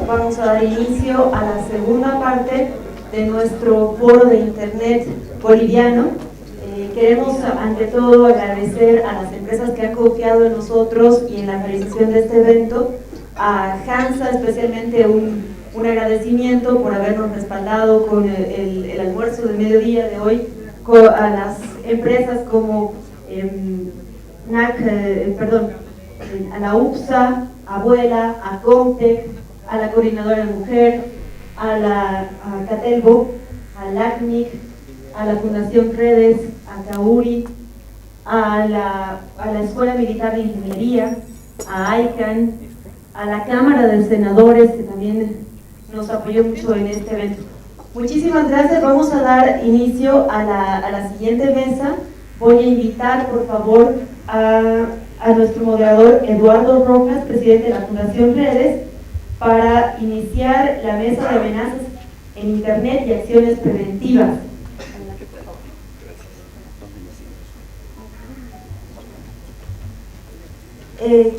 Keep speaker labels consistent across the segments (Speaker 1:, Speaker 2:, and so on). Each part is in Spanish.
Speaker 1: vamos a dar inicio a la segunda parte de nuestro foro de internet boliviano. Queremos ante todo agradecer a las empresas que han confiado en nosotros y en la realización de este evento. A Hansa especialmente un agradecimiento por habernos respaldado con el almuerzo de mediodía de hoy, a las empresas como a la UPSA, Abuela, a Comtec, a la Coordinadora de Mujer, a Catelbo, a LACNIC, a la Fundación Redes, a CAURI, a la Escuela Militar de Ingeniería, a ICANN, a la Cámara de Senadores, que también nos apoyó mucho en este evento. Muchísimas gracias. Vamos a dar inicio a la siguiente mesa. Voy a invitar, por favor, a nuestro moderador Eduardo Rojas, presidente de la Fundación Redes, para iniciar la mesa de amenazas en Internet y acciones preventivas.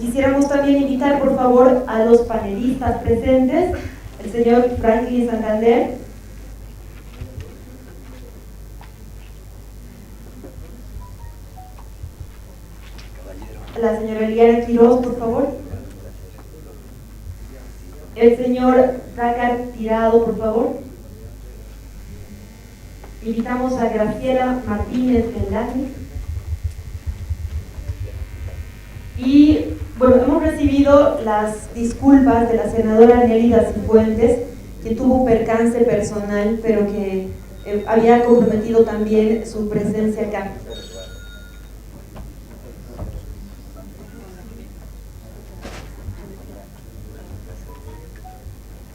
Speaker 1: Quisiéramos también invitar, por favor, a los panelistas presentes, el señor Franklin Santander, la señora Eliana Quiroz, por favor, el señor Rácar Tirado, por favor. Invitamos a Graciela Martínez Velázquez. Y bueno, hemos recibido las disculpas de la senadora Nélida Cifuentes, que tuvo percance personal, pero que había comprometido también su presencia acá.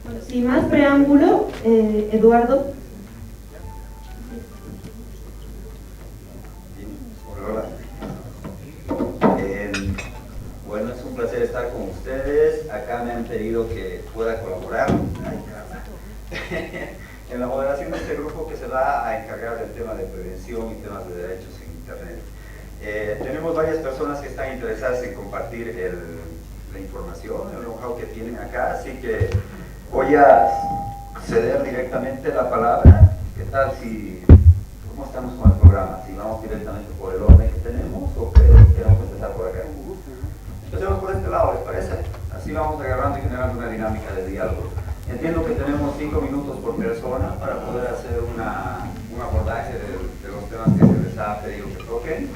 Speaker 1: Bueno, sin más preámbulo, Eduardo.
Speaker 2: Bueno, es un placer estar con ustedes. Acá me han pedido que pueda colaborar en la moderación de este grupo que se va a encargar del tema de prevención y temas de derechos en Internet. Tenemos varias personas que están interesadas en compartir la información, el know-how que tienen acá, así que voy a ceder directamente la palabra. ¿Qué tal cómo estamos con el programa? Si vamos directamente por el orden que tenemos o queremos empezar por acá. Empecemos por este lado, ¿les parece? Así vamos agarrando y generando una dinámica de diálogo. Entiendo que tenemos 5 minutos por persona para poder hacer un abordaje de los temas que se les ha pedido que toquen.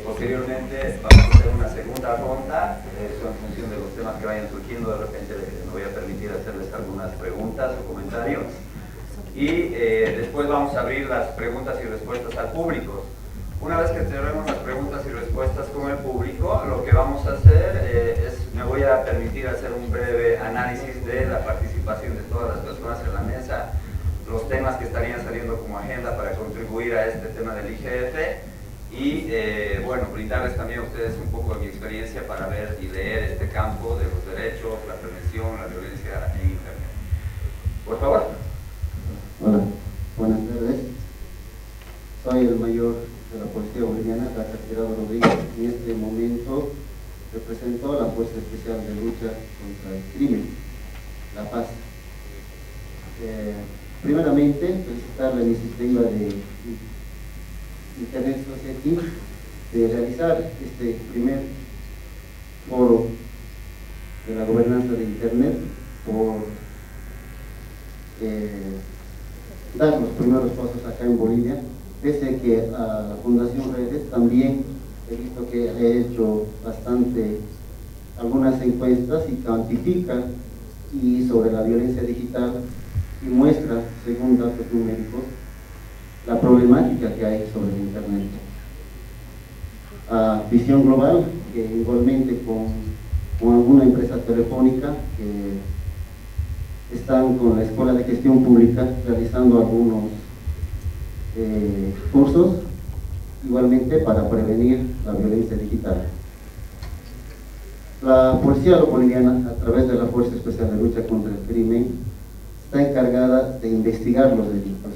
Speaker 2: Posteriormente vamos a hacer una segunda ronda, eso en función de los temas que vayan surgiendo. De repente me voy a permitir hacerles algunas preguntas o comentarios. Y después vamos a abrir las preguntas y respuestas al público. Una vez que tenemos las preguntas y respuestas con el público, lo que vamos a hacer me voy a permitir hacer un breve análisis de la participación de todas las personas en la mesa, los temas que estarían saliendo como agenda para contribuir a este tema del IGF y, bueno, brindarles también a ustedes un poco de mi experiencia para ver y leer este campo de los derechos, la prevención, la violencia en Internet. Por favor.
Speaker 3: Hola, buenas tardes. Soy el mayor de la Policía Boliviana, Rácar Tirado Rodríguez. En este momento represento a la Fuerza Especial de Lucha contra el Crimen, La Paz. Primeramente, felicitar la iniciativa de Internet Society de realizar este primer foro de la gobernanza de Internet, por dar los primeros pasos acá en Bolivia, pese que a la Fundación Redes también he visto que ha hecho algunas encuestas y cuantifica sobre la violencia digital y muestra, según datos numéricos, la problemática que hay sobre el Internet. A Visión Global, que igualmente con alguna empresa telefónica que están con la Escuela de Gestión Pública realizando algunos cursos, igualmente para prevenir la violencia digital. La Policía Boliviana, a través de la Fuerza Especial de Lucha contra el Crimen, está encargada de investigar los delitos.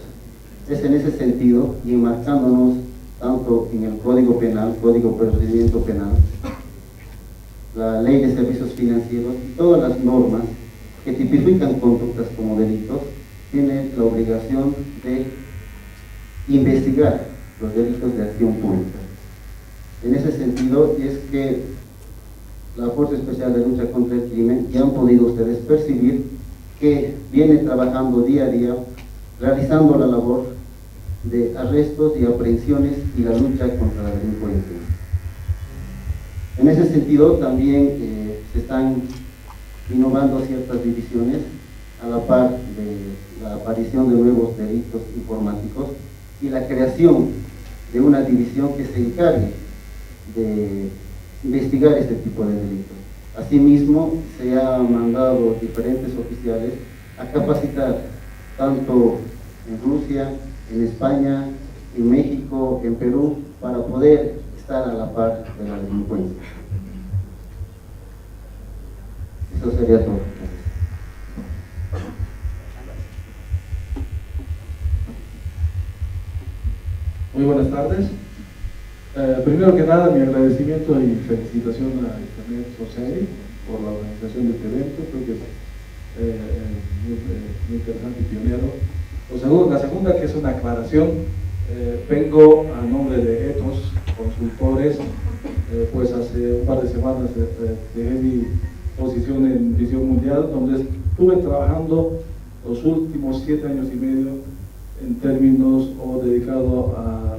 Speaker 3: Es en ese sentido, y enmarcándonos tanto en el Código Penal, Código de Procedimiento Penal, la Ley de Servicios Financieros y todas las normas que tipifican conductas como delitos, tiene la obligación de investigar los delitos de acción pública. En ese sentido, es que la Fuerza Especial de Lucha contra el Crimen, ya han podido ustedes percibir que viene trabajando día a día, realizando la labor de arrestos y aprehensiones y la lucha contra la delincuencia. En ese sentido, también se están innovando ciertas divisiones a la par de la aparición de nuevos delitos informáticos y la creación de una división que se encargue de investigar este tipo de delitos. Asimismo, se ha mandado diferentes oficiales a capacitar tanto en Rusia, en España, en México, en Perú, para poder estar a la par de la delincuencia. Eso sería todo.
Speaker 4: Muy buenas tardes. Primero que nada, mi agradecimiento y felicitación a Internet Society por la organización de este evento. Creo que es muy interesante y pionero. La segunda, que es una aclaración, vengo a nombre de Ethos Consultores, pues hace un par de semanas dejé mi posición en Visión Mundial, donde estuve trabajando los últimos 7 años y medio en términos o dedicado a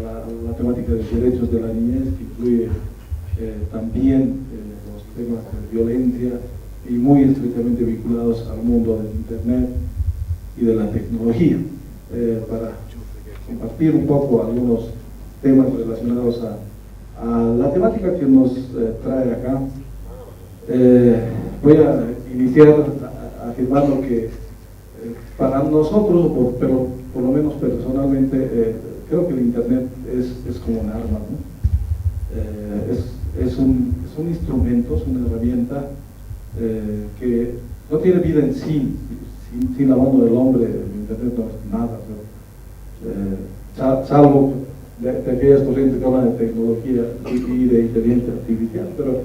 Speaker 4: la temática de derechos de la niñez, que incluye también los temas de violencia y muy estrictamente vinculados al mundo del Internet y de la tecnología, para compartir un poco algunos temas relacionados a la temática que nos trae acá. Voy a iniciar afirmando que para nosotros, pero por lo menos personalmente, creo que el Internet es como un arma, ¿no? Es un instrumento, es una herramienta que no tiene vida en sí. Sin la mano del hombre, el Internet no es nada, salvo de aquellas corrientes que hablan de tecnología y de inteligencia artificial. Pero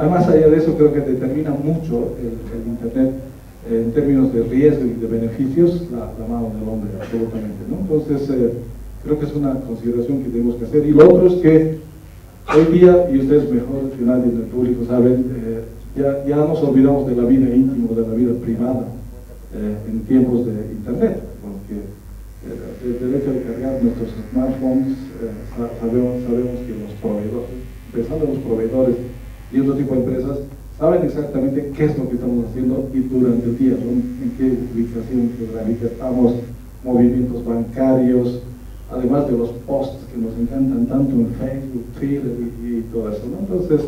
Speaker 4: más allá de eso, creo que determina mucho el Internet en términos de riesgo y de beneficios, la mano del hombre, absolutamente, ¿no? Entonces, creo que es una consideración que tenemos que hacer. Y lo otro es que hoy día, y ustedes mejor que nadie en el público saben, ya nos olvidamos de la vida íntima, de la vida privada en tiempos de Internet, porque el hecho de cargar nuestros smartphones, sabemos que los proveedores, empezando los proveedores y otro tipo de empresas, saben exactamente qué es lo que estamos haciendo y durante el día, ¿no? En qué ubicación geográfica estamos, movimientos bancarios, además de los posts que nos encantan tanto en Facebook, Twitter y todo eso, ¿no? Entonces,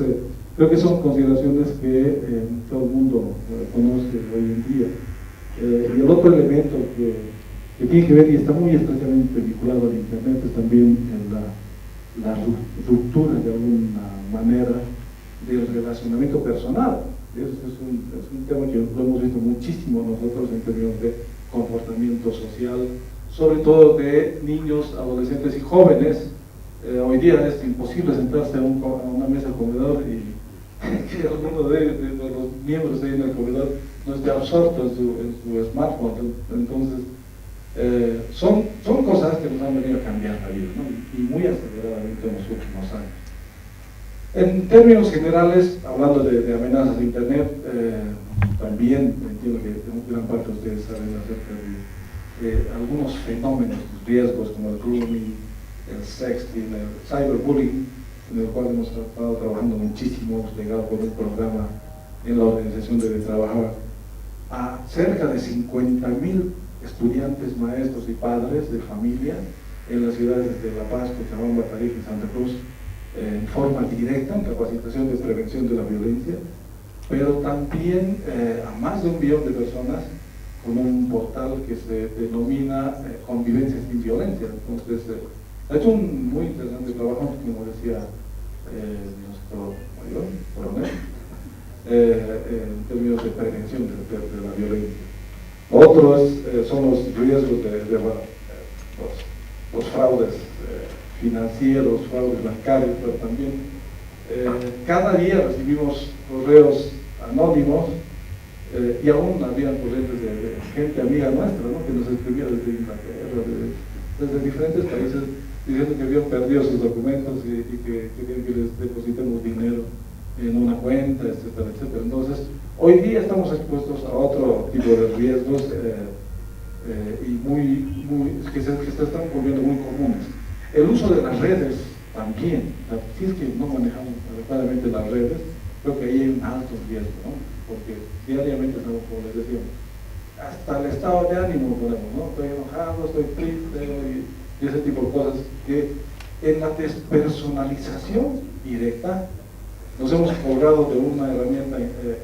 Speaker 4: creo que son consideraciones que todo el mundo conoce hoy en día. Y el otro elemento que tiene que ver y está muy estrechamente vinculado al Internet es también la ruptura de alguna manera del relacionamiento personal. Es un tema que lo hemos visto muchísimo nosotros en términos de comportamiento social, sobre todo de niños, adolescentes y jóvenes. Hoy día es imposible sentarse a una mesa de comedor y que alguno de los miembros ahí en el comedor no esté absorto en su smartphone. Entonces, son cosas que nos han venido a cambiar la vida, ¿no? Y muy aceleradamente en los últimos años. En términos generales, hablando de amenazas de Internet, también entiendo que gran parte de ustedes saben acerca de algunos fenómenos, riesgos como el grooming, el sexting, el cyberbullying, en el cual hemos estado trabajando muchísimo. Hemos llegado con un programa en la organización donde trabajaba a cerca de 50,000 estudiantes, maestros y padres de familia en las ciudades de La Paz, Cochabamba, Tarija y Santa Cruz, en forma directa, en capacitación de prevención de la violencia, pero también a más de 1 millón de personas con un portal que se denomina Convivencia sin Violencia. Entonces, ha hecho un muy interesante trabajo, como decía nuestro mayor coronel, en términos de prevención de la violencia. Otros son los riesgos de los fraudes financieros, fraudes bancarios, pero también cada día recibimos correos anónimos y aún había corrientes de gente amiga nuestra, ¿no? Que nos escribía desde Inglaterra, desde diferentes países, diciendo que habían perdido sus documentos y que querían que les depositemos dinero en una cuenta, etcétera, etcétera. Entonces, hoy día estamos expuestos a otro tipo de riesgos y que se están volviendo muy comunes. El uso de las redes también, si es que no manejamos adecuadamente las redes, creo que ahí hay un alto riesgo, ¿no? Porque diariamente estamos, como les decíamos, hasta el estado de ánimo ponemos, ¿no? Estoy enojado, estoy triste y ese tipo de cosas que en la despersonalización directa nos hemos colgado de una herramienta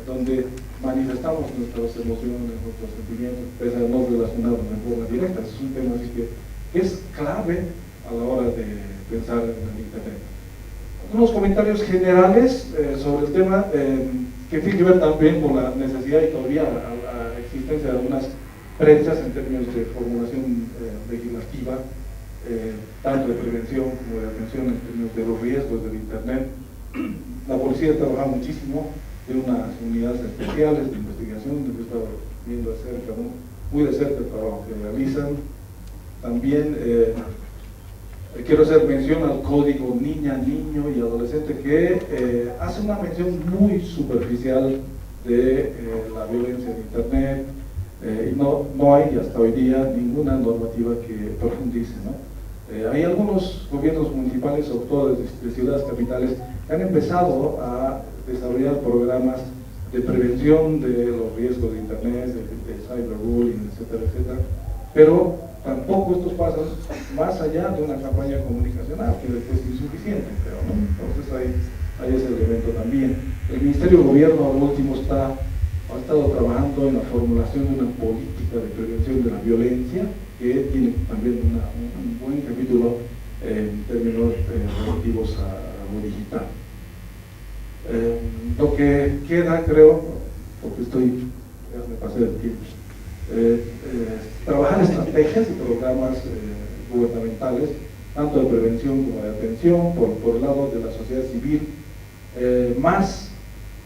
Speaker 4: donde manifestamos nuestras emociones, nuestros sentimientos, pese a no relacionarnos de forma directa. Es un tema así que es clave a la hora de pensar en el Internet. Unos comentarios generales sobre el tema que tiene que ver también con la necesidad y todavía la existencia de algunas brechas en términos de formulación legislativa, tanto de prevención como de atención en términos de los riesgos del Internet. La policía trabaja muchísimo en unas unidades especiales de investigación, que he estado viendo de cerca, ¿no? Muy de cerca el trabajo que realizan. También quiero hacer mención al código niña, niño y adolescente, que hace una mención muy superficial de la violencia en Internet, y no hay hasta hoy día ninguna normativa que profundice, ¿no? Hay algunos gobiernos municipales, sobre todo de ciudades capitales, que han empezado a desarrollar programas de prevención de los riesgos de Internet, de cyberbullying, etcétera, etcétera, pero tampoco estos pasan más allá de una campaña comunicacional, que es insuficiente, creo, ¿no? Entonces hay ese elemento también. El Ministerio de Gobierno, al último, ha estado trabajando en la formulación de una política de prevención de la violencia, que tiene también un buen capítulo en términos relativos a lo digital. Lo que queda, creo, porque ya me pasé del tiempo, trabajar estrategias y programas gubernamentales, tanto de prevención como de atención, por el lado de la sociedad civil, más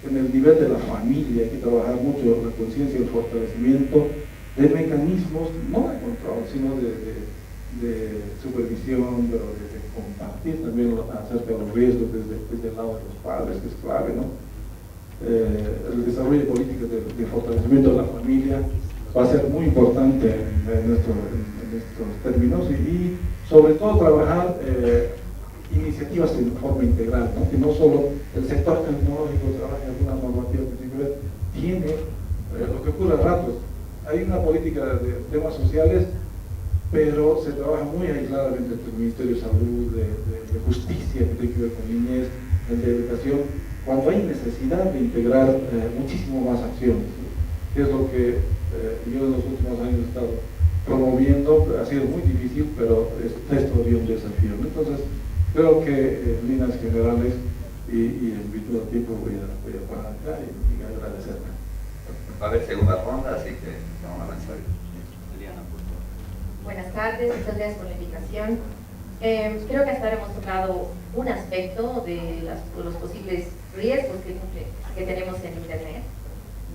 Speaker 4: en el nivel de la familia. Hay que trabajar mucho la conciencia y el fortalecimiento de mecanismos, no de control, sino de supervisión, pero de compartir también acerca de los riesgos desde el lado de los padres, que es clave, ¿no? El desarrollo de políticas de fortalecimiento de la familia va a ser muy importante en estos términos, y sobre todo trabajar iniciativas de forma integral, ¿no? Que no solo el sector tecnológico trabaje en alguna normativa que tiene lo que ocurre a ratos. Hay una política de temas sociales, pero se trabaja muy aisladamente entre el Ministerio de Salud, de Justicia, que tiene que ver con niñez, el de educación, cuando hay necesidad de integrar muchísimo más acciones, que es lo que yo en los últimos años he estado promoviendo. Ha sido muy difícil, pero es todavía un desafío, ¿no? Entonces, creo que en líneas generales y en virtud del tiempo voy a parar acá y agradecerme.
Speaker 2: Va a haber segunda ronda, así que vamos a avanzar.
Speaker 5: Buenas tardes, muchas gracias por la invitación. Creo que hasta ahora hemos tocado un aspecto de los posibles riesgos que tenemos en Internet,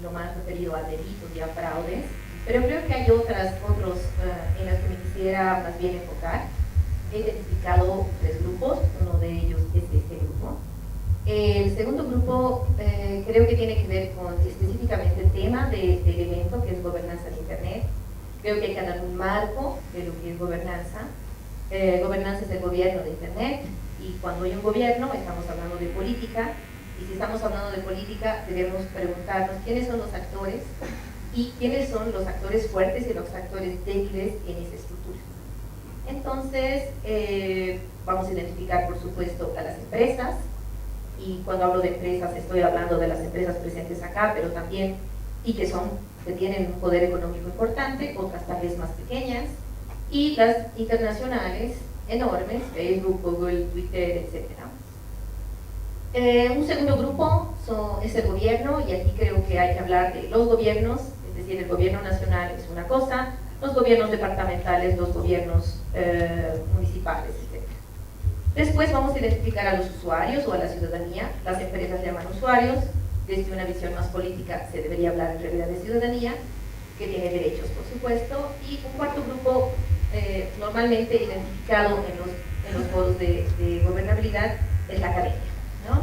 Speaker 5: lo más referido a delitos y a fraudes, pero creo que hay otros en los que me quisiera más bien enfocar. He identificado 3 grupos, uno de ellos es este grupo. El segundo grupo creo que tiene que ver con específicamente el tema del evento, que es gobernanza de Internet. Creo que hay que dar un marco de lo que es gobernanza. Gobernanza es el gobierno de Internet, y cuando hay un gobierno estamos hablando de política, y si estamos hablando de política debemos preguntarnos quiénes son los actores y quiénes son los actores fuertes y los actores débiles en esa estructura. Entonces, vamos a identificar, por supuesto, a las empresas, y cuando hablo de empresas estoy hablando de las empresas presentes acá, pero también que tienen un poder económico importante, otras tal vez más pequeñas, y las internacionales enormes, Facebook, Google, Twitter, etc. Un segundo grupo es el gobierno, y aquí creo que hay que hablar de los gobiernos, es decir, el gobierno nacional es una cosa, los gobiernos departamentales, los gobiernos municipales, etc. Después vamos a identificar a los usuarios o a la ciudadanía. Las empresas llaman usuarios, desde una visión más política se debería hablar en realidad de ciudadanía, que tiene derechos, por supuesto, y un cuarto grupo normalmente identificado en los foros de gobernabilidad es la academia, ¿no?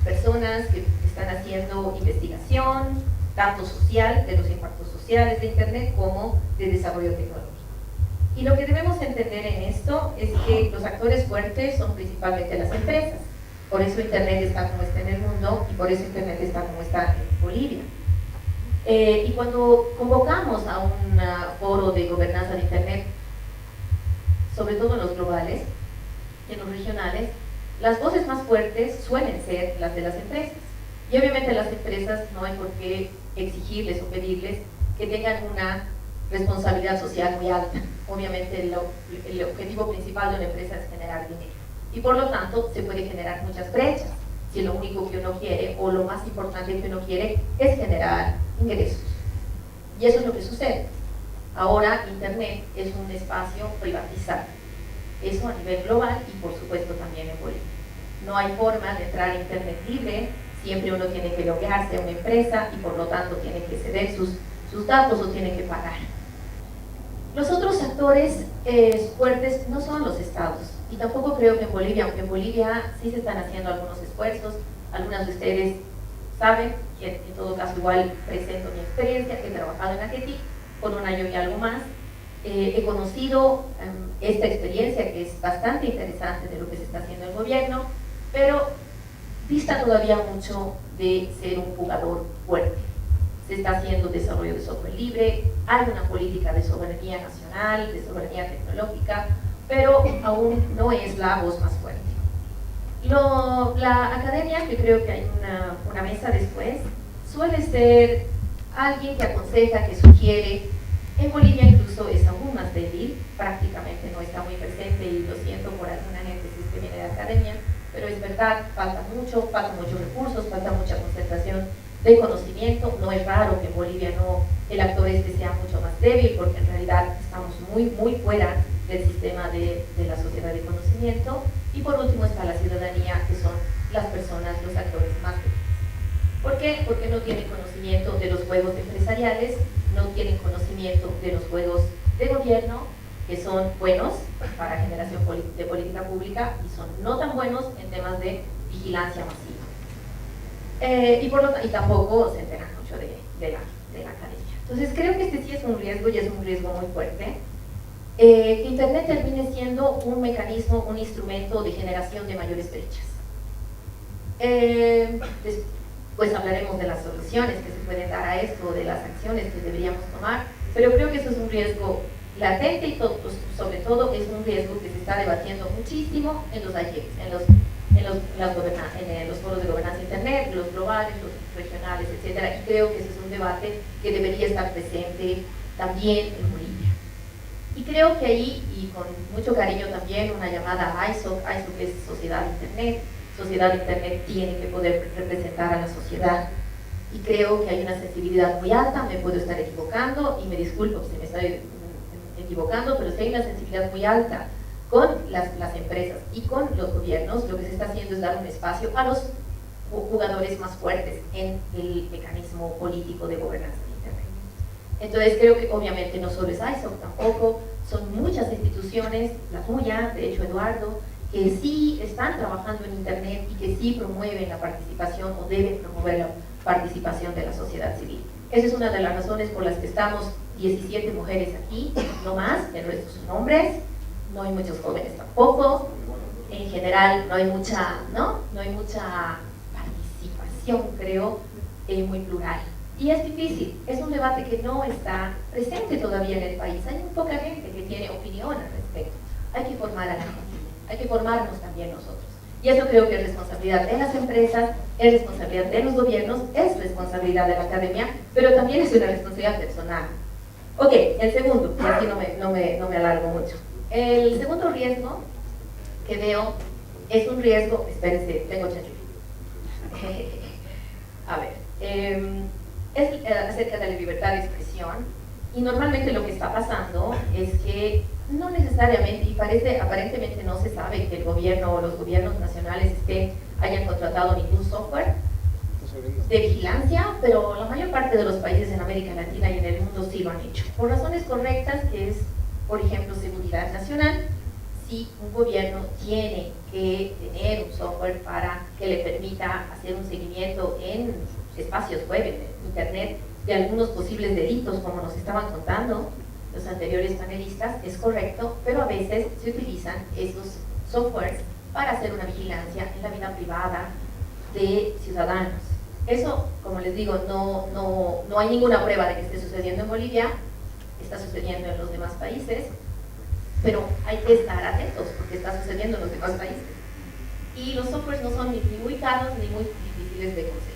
Speaker 5: Personas que están haciendo investigación, tanto social, de los impactos sociales de Internet, como de desarrollo tecnológico. Y lo que debemos entender en esto es que los actores fuertes son principalmente las empresas. Por eso Internet está como está en el mundo y por eso Internet está como está en Bolivia. Y cuando convocamos a un foro de gobernanza de Internet, sobre todo en los globales y en los regionales, las voces más fuertes suelen ser las de las empresas. Y obviamente las empresas no hay por qué exigirles o pedirles que tengan una responsabilidad social muy alta. Obviamente el objetivo principal de una empresa es generar dinero. Y por lo tanto se puede generar muchas brechas si lo único que uno quiere o lo más importante que uno quiere es generar ingresos. Y eso es lo que sucede. Ahora Internet es un espacio privatizado. Eso a nivel global y por supuesto también en Bolivia. No hay forma de entrar a Internet libre, siempre uno tiene que loguearse a una empresa y por lo tanto tiene que ceder sus datos o tiene que pagar. Los otros actores fuertes no son los estados y tampoco creo que en Bolivia, aunque en Bolivia sí se están haciendo algunos esfuerzos, algunas de ustedes saben, y en todo caso igual presento mi experiencia, que he trabajado en AGETIC por un año y algo más, he conocido esta experiencia que es bastante interesante de lo que se está haciendo en el gobierno, pero dista todavía mucho de ser un jugador fuerte. Se está haciendo desarrollo de software libre, hay una política de soberanía nacional, de soberanía tecnológica, pero aún no es la voz más fuerte. La academia, que creo que hay una mesa después, suele ser alguien que aconseja, que sugiere. En Bolivia incluso es aún más débil, prácticamente no está muy presente y lo siento por alguna gente si es que viene de la academia, pero es verdad, faltan muchos recursos, falta mucha concentración de conocimiento. No es raro que en Bolivia el actor sea mucho más débil, porque en realidad estamos muy fuera del sistema de la sociedad de conocimiento. Y por último está la ciudadanía, que son las personas, los actores más débiles. ¿Por qué? Porque no tienen conocimiento de los juegos empresariales, no tienen conocimiento de los juegos de gobierno, que son buenos para generación de política pública y son no tan buenos en temas de vigilancia masiva. Y tampoco se enteran mucho de la academia. Entonces creo que este sí es un riesgo y es un riesgo muy fuerte. Que Internet termine siendo un mecanismo, un instrumento de generación de mayores brechas. Pues hablaremos de las soluciones que se pueden dar a esto, de las acciones que deberíamos tomar, pero creo que eso es un riesgo latente y sobre todo es un riesgo que se está debatiendo muchísimo en los AYEC, en los foros de gobernanza Internet, los globales, los regionales, etc. Y creo que ese es un debate que debería estar presente también en Bolivia. Y creo que ahí, y con mucho cariño también, una llamada a ISOC es Sociedad Internet. Sociedad Internet tiene que poder representar a la sociedad. Y creo que hay una sensibilidad muy alta, me puedo estar equivocando, y me disculpo si me estoy equivocando, pero si hay una sensibilidad muy alta con las empresas y con los gobiernos, lo que se está haciendo es dar un espacio a los jugadores más fuertes en el mecanismo político de gobernanza de Internet. Entonces creo que obviamente no solo es ISOC, tampoco, son muchas instituciones, la tuya, de hecho Eduardo, que sí están trabajando en Internet y que sí promueven la participación o deben promover la participación de la sociedad civil. Esa es una de las razones por las que estamos 17 mujeres aquí, no más, el resto son hombres, no hay muchos jóvenes tampoco, en general no hay mucha participación, creo, muy plural. Y es difícil, es un debate que no está presente todavía en el país, hay muy poca gente que tiene opinión al respecto, hay que formar a la gente, hay que formarnos también nosotros. Y eso creo que es responsabilidad de las empresas, es responsabilidad de los gobiernos, es responsabilidad de la academia, pero también es una responsabilidad personal. Ok, el segundo, y aquí no me alargo mucho. El segundo riesgo que veo es un riesgo, espérense, tengo chanchullo. A ver, es acerca de la libertad de expresión, y normalmente lo que está pasando es que no necesariamente, y aparentemente no se sabe que el gobierno o los gobiernos nacionales hayan contratado ningún software de vigilancia, pero la mayor parte de los países en América Latina y en el mundo sí lo han hecho, por razones correctas, que es, por ejemplo, seguridad nacional. Si un gobierno tiene que tener un software para que le permita hacer un seguimiento en espacios web, en internet, de algunos posibles delitos, como nos estaban contando los anteriores panelistas, es correcto, pero a veces se utilizan esos softwares para hacer una vigilancia en la vida privada de ciudadanos. Eso, como les digo, no hay ninguna prueba de que esté sucediendo en Bolivia, está sucediendo en los demás países, pero hay que estar atentos porque está sucediendo en los demás países. Y los softwares no son ni muy caros ni muy difíciles de conseguir.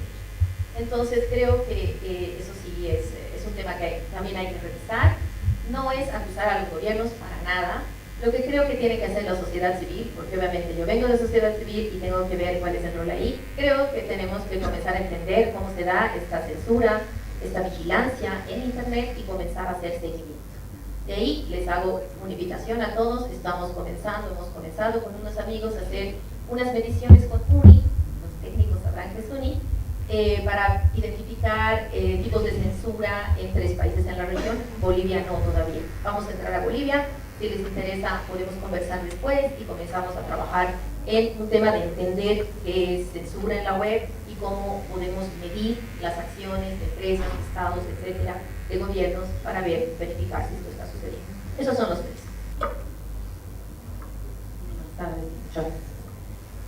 Speaker 5: Entonces creo que eso sí es un tema que también hay que revisar. No es acusar a los gobiernos para nada. Lo que creo que tiene que hacer la sociedad civil, porque obviamente yo vengo de sociedad civil y tengo que ver cuál es el rol ahí, creo que tenemos que comenzar a entender cómo se da esta censura, esta vigilancia en Internet y comenzar a hacer seguimiento. De ahí les hago una invitación a todos, hemos comenzado con unos amigos a hacer unas mediciones con UNI, los técnicos sabrán que es UNI, para identificar tipos de censura en 3 países en la región. Bolivia no todavía. Vamos a entrar a Bolivia, si les interesa podemos conversar después y comenzamos a trabajar en un tema de entender qué es censura en la web y cómo podemos medir las acciones de empresas, estados, etcétera, de gobiernos para verificar si esto está sucediendo. Esos son los 3.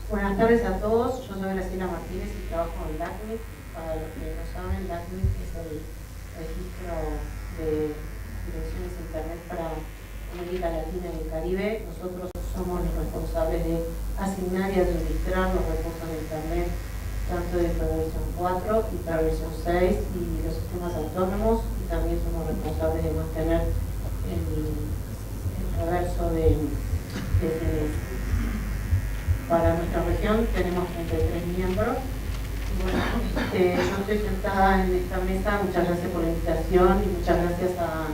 Speaker 6: Buenas tardes a todos, yo soy Graciela Martínez y trabajo en LACNIC. Para los que no saben, LACNIC es el registro de direcciones de Internet para América Latina y el Caribe. Nosotros somos los responsables de asignar y administrar los recursos de Internet, tanto de versión 4 y para versión 6 y los sistemas autónomos, y también somos responsables de mantener el reverso de para nuestra región. Tenemos 33 miembros. Y bueno, yo estoy sentada en esta mesa. Muchas gracias por la invitación y muchas gracias a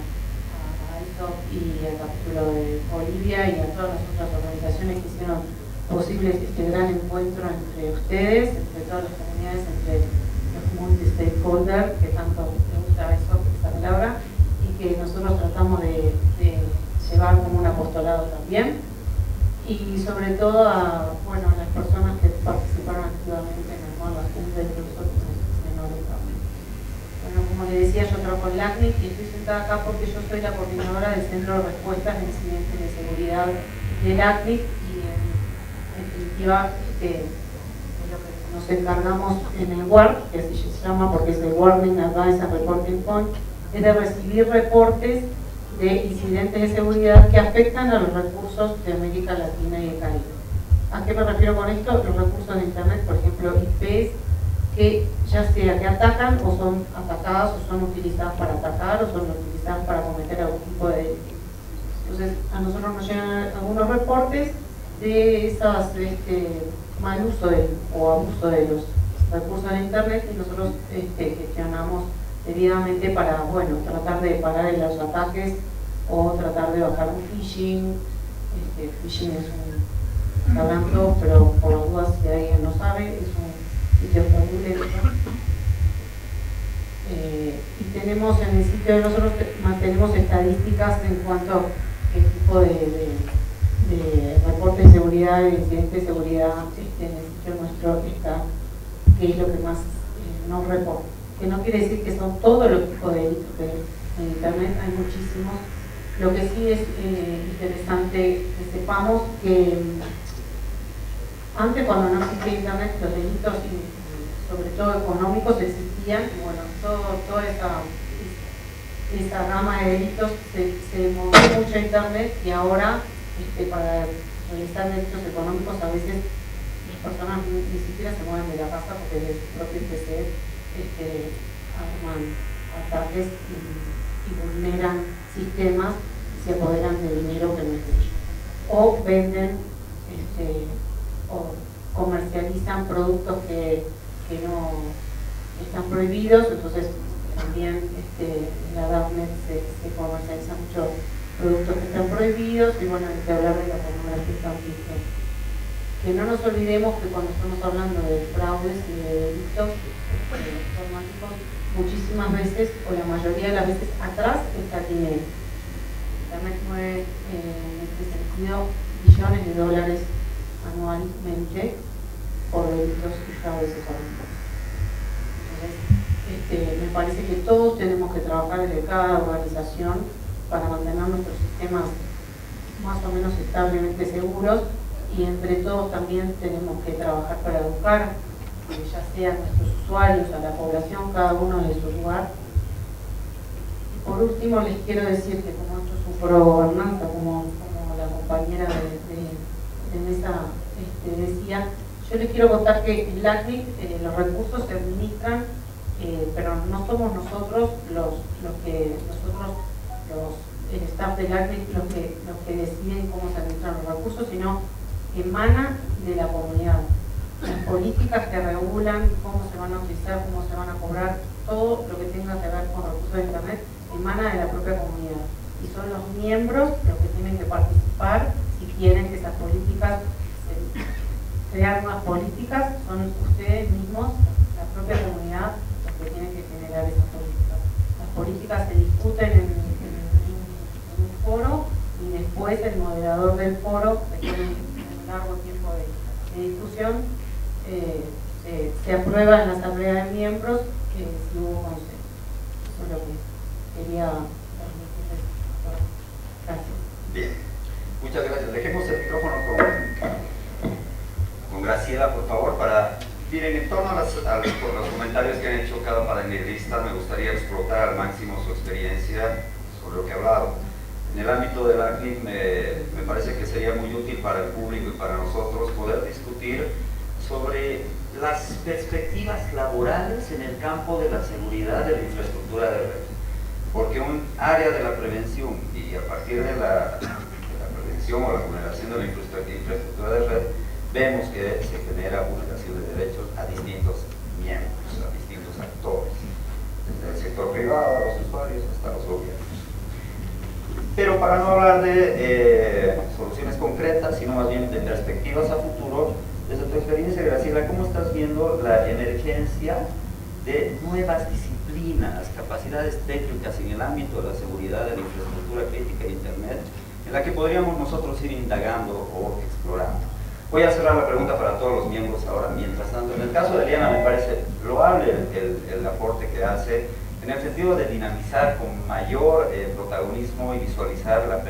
Speaker 6: ISOP y al capítulo de Bolivia y a todas las otras organizaciones que hicieron posible este gran encuentro entre ustedes, entre todas las comunidades, entre los community stakeholders, que tanto me gusta eso, esa palabra, y que nosotros tratamos de llevar como un apostolado también. Y sobre todo a las personas que participaron activamente en el MODA, incluso menores también. Bueno, como les decía, yo trabajo en LACNIC y estoy sentada acá porque yo soy la coordinadora del Centro de Respuestas de Incidentes de Seguridad de LACNIC, y en definitiva es lo que nos encargamos en el WARP, que así se llama porque es el Warning Advice and Reporting Point, es de recibir reportes de incidentes de seguridad que afectan a los recursos de América Latina y el Caribe. ¿A qué me refiero con esto? Los recursos de Internet, por ejemplo, IPs, que ya sea que atacan o son atacadas o son utilizadas para atacar o son utilizadas para cometer algún tipo de delito. Entonces, a nosotros nos llegan algunos reportes de esas mal uso o abuso de los recursos de Internet, y nosotros gestionamos debidamente para, tratar de parar los ataques o tratar de bajar un phishing. Phishing es sabrán todos, pero por las dudas si alguien no sabe, es un sitio fraudulento. Y tenemos en el sitio de nosotros, mantenemos estadísticas en cuanto a qué tipo de reportes de seguridad, de incidentes de seguridad en el sitio nuestro está, qué es lo que más nos reporta. Que no quiere decir que son todos los tipos de delitos que en Internet hay muchísimos. Lo que sí es interesante que sepamos que antes, cuando no existía Internet, los delitos, sobre todo económicos, existían, y toda esa gama de delitos se movió mucho a Internet, y ahora para realizar delitos económicos a veces las personas ni siquiera se mueven de la casa porque el propio PC arman ataques y vulneran sistemas y se apoderan de dinero que no es de ellos. O venden o comercializan productos que no están prohibidos. Entonces también en la Darknet se comercializan muchos productos que están prohibidos, y hay que hablar de la pornografía también, que no nos olvidemos que cuando estamos hablando de fraudes y de delitos informáticos, muchísimas veces, o la mayoría de las veces, atrás está el dinero. Internet mueve en este sentido billones de dólares anualmente por delitos y fraudes económicos. Entonces, me parece que todos tenemos que trabajar desde cada organización para mantener nuestros sistemas más o menos establemente seguros, y entre todos también tenemos que trabajar para educar, ya sea a nuestros usuarios, a la población, cada uno de su lugar. Y por último les quiero decir que como esto es un foro de gobernanza, como la compañera de mesa decía, yo les quiero contar que en LACNIC los recursos se administran, pero no somos nosotros el staff de LACNIC los que deciden cómo se administran los recursos, sino emana de la comunidad. Las políticas que regulan cómo se van a utilizar, cómo se van a cobrar, todo lo que tenga que ver con recursos de Internet emana de la propia comunidad. Y son los miembros los que tienen que participar si quieren que esas políticas, crear nuevas políticas, son ustedes mismos, la propia comunidad, los que tienen que generar esas políticas. Las políticas se discuten en un foro y después el moderador del foro, después de un largo tiempo de discusión, se aprueba en la asamblea de miembros si hubo consenso. Eso es lo que quería transmitirles. Gracias.
Speaker 2: Bien, muchas gracias. Dejemos el micrófono con Graciela, por favor, para... Miren, en torno a los comentarios que han hecho cada panelista, me gustaría explotar al máximo su experiencia sobre lo que ha hablado. En el ámbito del LACNIC me parece que sería muy útil para el público y para nosotros poder discutir sobre las perspectivas laborales en el campo de la seguridad de la infraestructura de red. Porque un área de la prevención, y a partir de la prevención o la vulneración de la infraestructura de red, vemos que se genera vulneración de derechos a distintos miembros, a distintos actores, desde el sector privado, a los usuarios, hasta los gobiernos. Pero para no hablar de soluciones concretas, sino más bien de perspectivas a futuro, desde tu experiencia, Graciela, ¿cómo estás viendo la emergencia de nuevas disciplinas, capacidades técnicas en el ámbito de la seguridad de la infraestructura crítica de Internet, en la que podríamos nosotros ir indagando o explorando? Voy a cerrar la pregunta para todos los miembros ahora. Mientras tanto, en el caso de Eliana me parece loable el aporte que hace en el sentido de dinamizar con mayor protagonismo y visualizar la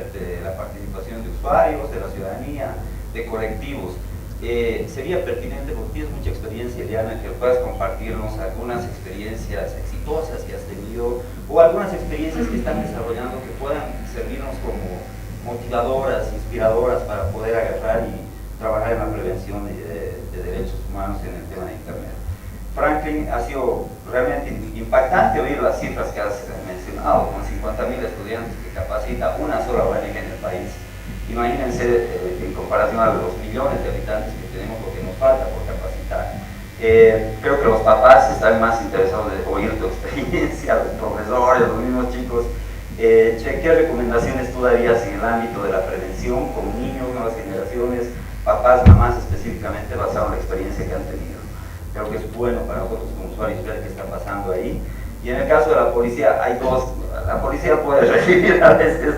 Speaker 2: participación de usuarios, de la ciudadanía, de colectivos. Sería pertinente, porque tienes mucha experiencia, Eliana, que puedas compartirnos algunas experiencias exitosas que has tenido o algunas experiencias que están desarrollando que puedan servirnos como motivadoras, inspiradoras para poder agarrar y trabajar en la prevención de derechos humanos en el tema de Internet. Franklin, ha sido realmente impactante oír las cifras que has mencionado, con 50.000 estudiantes que capacita una sola ONG en el país. Imagínense, en comparación a los millones de habitantes que tenemos, lo que nos falta por capacitar. Creo que los papás están más interesados de oír tu experiencia, los profesores, los mismos chicos. ¿Qué recomendaciones tú darías en el ámbito de la prevención con niños, nuevas generaciones, papás, mamás específicamente, basado en la experiencia que han tenido? Creo que es bueno para nosotros como usuarios ver qué está pasando ahí. Y en el caso de la policía, hay dos. La policía puede recibir a veces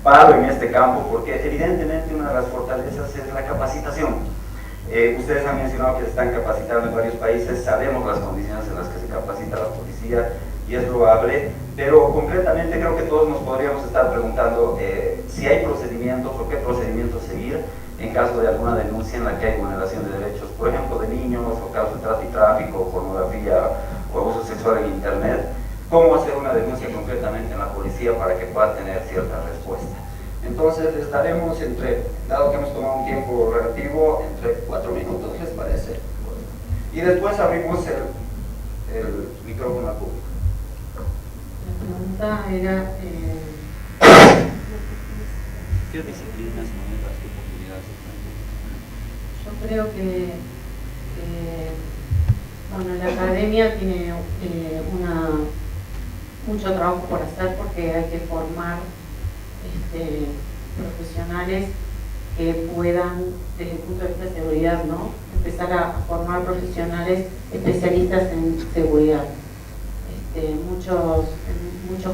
Speaker 2: palo en este campo, porque evidentemente una de las fortalezas es la capacitación. Ustedes han mencionado que se están capacitando en varios países, sabemos las condiciones en las que se capacita la policía y es loable, pero concretamente creo que todos nos podríamos estar preguntando si hay procedimientos o qué procedimientos seguir en caso de alguna denuncia en la que hay vulneración de derechos, por ejemplo, de niños, o casos de trata y tráfico, pornografía o abuso sexual en Internet. ¿Cómo hacer una denuncia concretamente en la policía para que pueda tener cierta respuesta? Entonces les daremos dado que hemos tomado un tiempo relativo, entre 4 minutos, ¿les parece? Y después abrimos el micrófono al público.
Speaker 6: La pregunta era...
Speaker 2: ¿Qué disciplinas nuevas, qué oportunidades?
Speaker 6: Yo creo que bueno, la academia tiene mucho trabajo por hacer, porque hay que formar profesionales que puedan, desde el punto de vista de seguridad, ¿no?, empezar a formar profesionales especialistas en seguridad. En muchos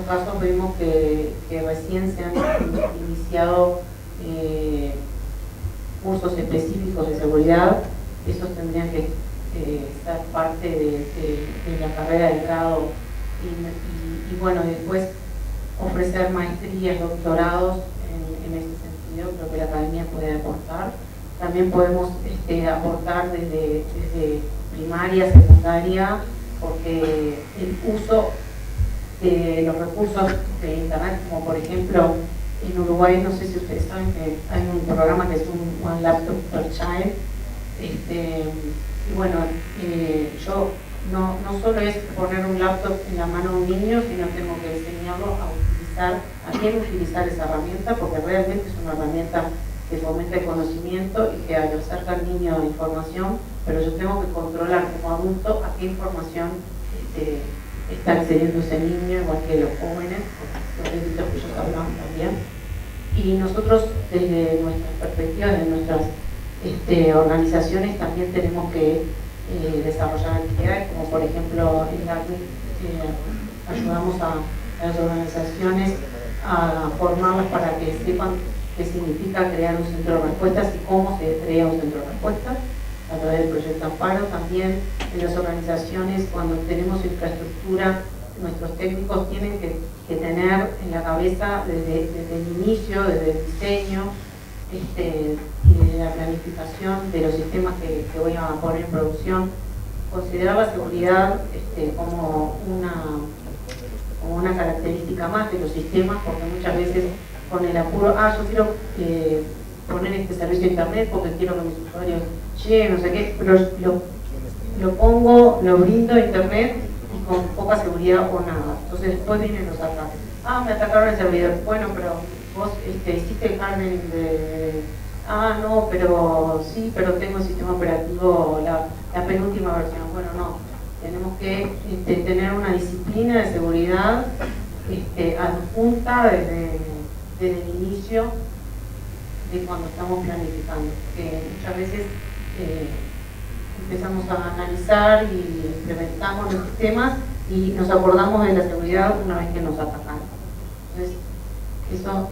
Speaker 6: casos vemos que recién se han iniciado cursos específicos de seguridad. Esos tendrían que ser parte de la carrera de grado y bueno, después ofrecer maestrías, doctorados en ese sentido. Creo que la academia puede aportar. También podemos aportar desde primaria, secundaria, porque el uso de los recursos de internet, como por ejemplo en Uruguay, no sé si ustedes saben que hay un programa que es un One Laptop per Child, y bueno, yo no solo es poner un laptop en la mano de un niño, sino tengo que enseñarlo a bien utilizar esa herramienta, porque realmente es una herramienta que fomenta el conocimiento y que acerca al niño a la información, pero yo tengo que controlar como adulto a qué información está accediendo ese niño, igual que los jóvenes, los delitos que ellos hablan también. Y nosotros, desde nuestras perspectivas, de nuestras organizaciones, también tenemos que desarrollar actividades, como por ejemplo en la ayudamos a las organizaciones a formarlas para que sepan qué significa crear un centro de respuestas y cómo se crea un centro de respuestas a través del proyecto Amparo. También en las organizaciones, cuando tenemos infraestructura, nuestros técnicos tienen que tener en la cabeza desde el inicio, desde el diseño y de la planificación de los sistemas que voy a poner en producción, considerar la seguridad como una característica más de los sistemas, porque muchas veces con el apuro, yo quiero poner este servicio de internet porque quiero que mis usuarios lleguen, no sé qué, pero lo brindo a internet y con poca seguridad o nada. Entonces después vienen los ataques. Me atacaron el servidor. Bueno, pero vos hiciste el hardening de... no, pero sí, pero tengo el sistema operativo, la penúltima versión. Bueno, no. Tenemos que tener una disciplina de seguridad adjunta desde el inicio de cuando estamos planificando, que muchas veces empezamos a analizar y implementamos los sistemas y nos acordamos de la seguridad una vez que nos atacan. Entonces, eso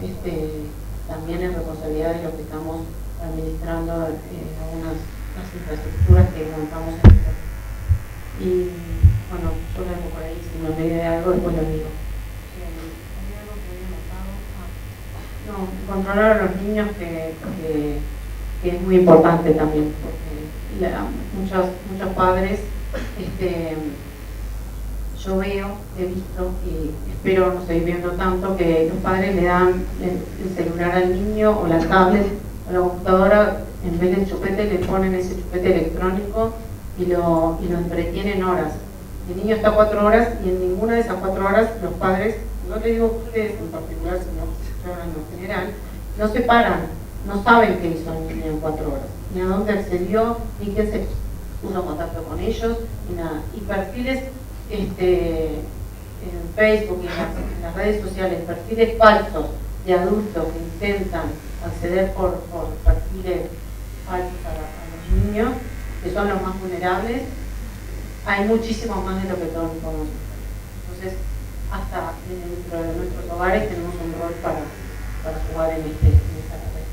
Speaker 6: también es responsabilidad de los que estamos administrando algunas las infraestructuras que montamos en el país. Y bueno, yo lo dejo por ahí, si me olvidé de algo, después lo digo. Controlar a los niños que es muy importante también, porque muchos padres, yo veo, he visto y espero no seguir viendo tanto, que los padres le dan el celular al niño o la tablet o la computadora, en vez del chupete le ponen ese chupete electrónico y lo entretienen horas. El niño está 4 horas y en ninguna de esas 4 horas los padres, no le digo ustedes en particular, sino en general, no se paran, no saben qué hizo el niño en 4 horas, ni a dónde accedió, ni quién se puso en contacto con ellos, ni nada. Y perfiles en Facebook y en las redes sociales, perfiles falsos de adultos que intentan acceder por perfiles falsos a los niños, que son los más vulnerables, hay muchísimos más de lo que todos conocen. Entonces, hasta dentro de nuestros hogares tenemos un rol para jugar en esta carrera.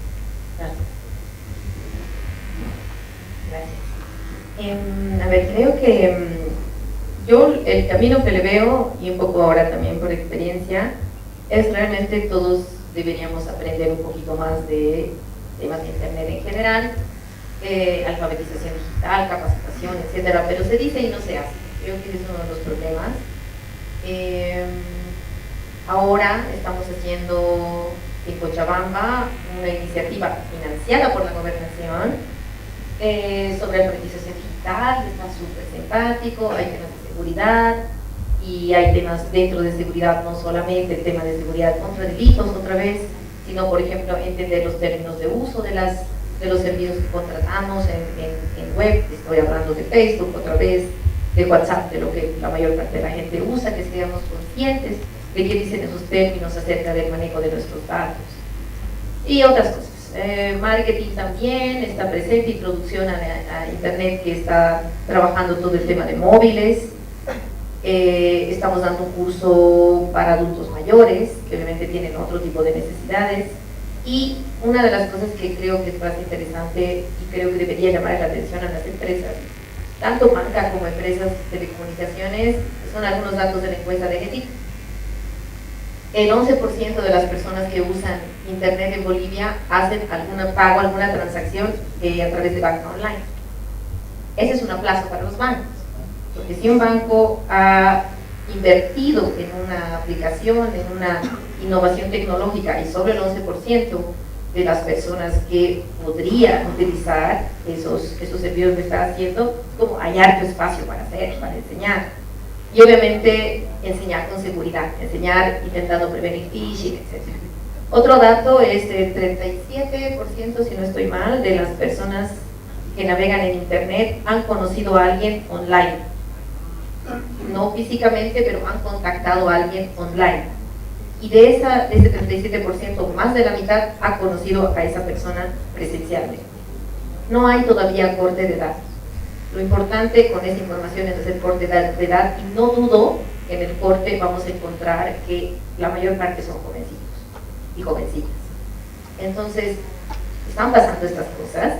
Speaker 5: Gracias. A ver, creo que yo el camino que le veo, y un poco ahora también por experiencia, es realmente todos deberíamos aprender un poquito más de temas de internet en general, alfabetización digital, capacitación, etcétera, pero se dice y no se hace. Creo que ese es uno de los problemas. Ahora estamos haciendo en Cochabamba una iniciativa financiada por la gobernación sobre alfabetización digital, está súper simpático, hay temas de seguridad y hay temas dentro de seguridad, no solamente el tema de seguridad contra delitos otra vez, sino por ejemplo entender los términos de uso de los servicios que contratamos en web. Estoy hablando de Facebook otra vez, de WhatsApp, de lo que la mayor parte de la gente usa, que seamos conscientes de qué dicen esos términos acerca del manejo de nuestros datos y otras cosas. marketing también está presente y producción a internet que está trabajando todo el tema de móviles. Estamos dando un curso para adultos mayores que obviamente tienen otro tipo de necesidades. Y una de las cosas que creo que es más interesante y creo que debería llamar la atención a las empresas, tanto banca como empresas de telecomunicaciones, son algunos datos de la encuesta de GETIC. El 11% de las personas que usan internet en Bolivia hacen pago, alguna transacción a través de banca online. Ese es un aplauso para los bancos, porque si un banco ha invertido en una aplicación, en una innovación tecnológica y sobre el 11% de las personas que podrían utilizar esos servicios que está haciendo, como hay harto espacio para hacer, para enseñar. Y obviamente enseñar con seguridad, enseñar intentando prevenir phishing, etc. Otro dato es el 37%, si no estoy mal, de las personas que navegan en internet han conocido a alguien online. No físicamente, pero han contactado a alguien online. Y de ese 37%, más de la mitad ha conocido a esa persona presencialmente. No hay todavía corte de datos. Lo importante con esa información es hacer corte de edad, y no dudo que en el corte vamos a encontrar que la mayor parte son jovencitos y jovencitas. Entonces, están pasando estas cosas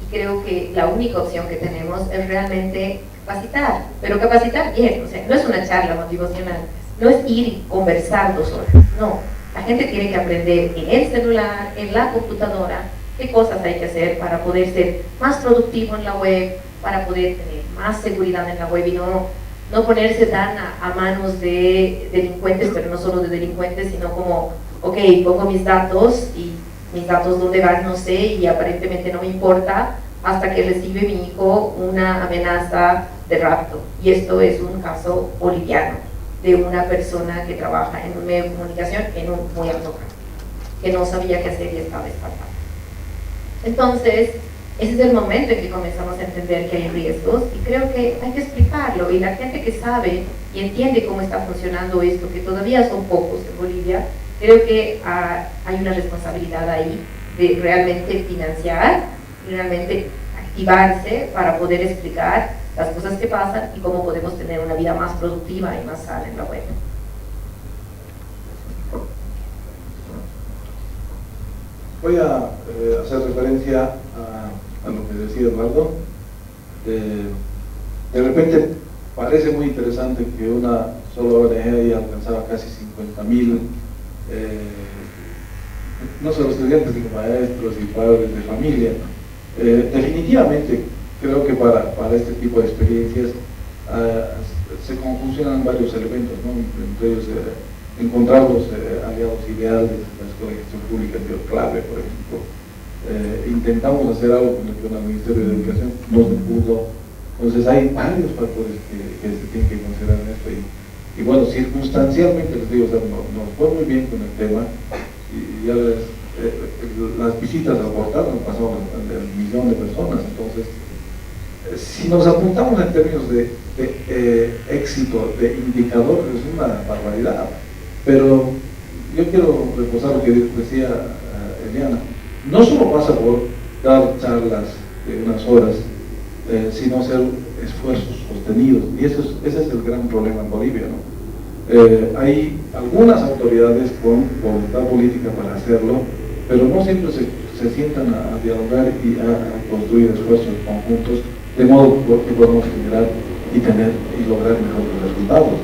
Speaker 5: y creo que la única opción que tenemos es realmente capacitar, pero capacitar bien, o sea, no es una charla motivacional, no es ir y conversar 2 horas, no. La gente tiene que aprender en el celular, en la computadora, qué cosas hay que hacer para poder ser más productivo en la web, para poder tener más seguridad en la web y no ponerse tan a manos de delincuentes, pero no solo de delincuentes, sino como, ok, pongo mis datos y mis datos dónde van, no sé, y aparentemente no me importa hasta que recibe mi hijo una amenaza de rapto. Y esto es un caso boliviano de una persona que trabaja en un medio de comunicación en un muy alto rango, que no sabía qué hacer y estaba espantado. Entonces, ese es el momento en que comenzamos a entender que hay riesgos y creo que hay que explicarlo, y la gente que sabe y entiende cómo está funcionando esto, que todavía son pocos en Bolivia, creo que hay una responsabilidad ahí de realmente financiar y realmente activarse para poder explicar las cosas que pasan y cómo podemos tener una vida más productiva y más sana en la web.
Speaker 4: Voy a hacer referencia a lo que decía Eduardo. De repente parece muy interesante que una sola ONG haya alcanzado casi 50.000, no solo estudiantes, sino maestros y padres de familia. Definitivamente creo que para este tipo de experiencias se conjuncionan varios elementos, ¿no? Entre ellos encontrar los aliados ideales. La Escuela de Gestión Pública dio clave, por ejemplo. Intentamos hacer algo con el Ministerio de Educación, no se pudo. Entonces hay varios factores que se tienen que considerar en esto, y bueno, circunstancialmente les digo, o sea, nos fue muy bien con el tema, y ya las visitas al portal nos pasaron al 1.000.000 de personas. Entonces, si nos apuntamos en términos de éxito, de indicador, es una barbaridad. Pero yo quiero reforzar lo que decía Eliana. No solo pasa por dar charlas de unas horas, sino hacer esfuerzos sostenidos, y ese es el gran problema en Bolivia, ¿no? Hay algunas autoridades con voluntad política para hacerlo, pero no siempre se sientan a dialogar y a construir esfuerzos conjuntos, de modo que podamos generar y lograr mejores resultados.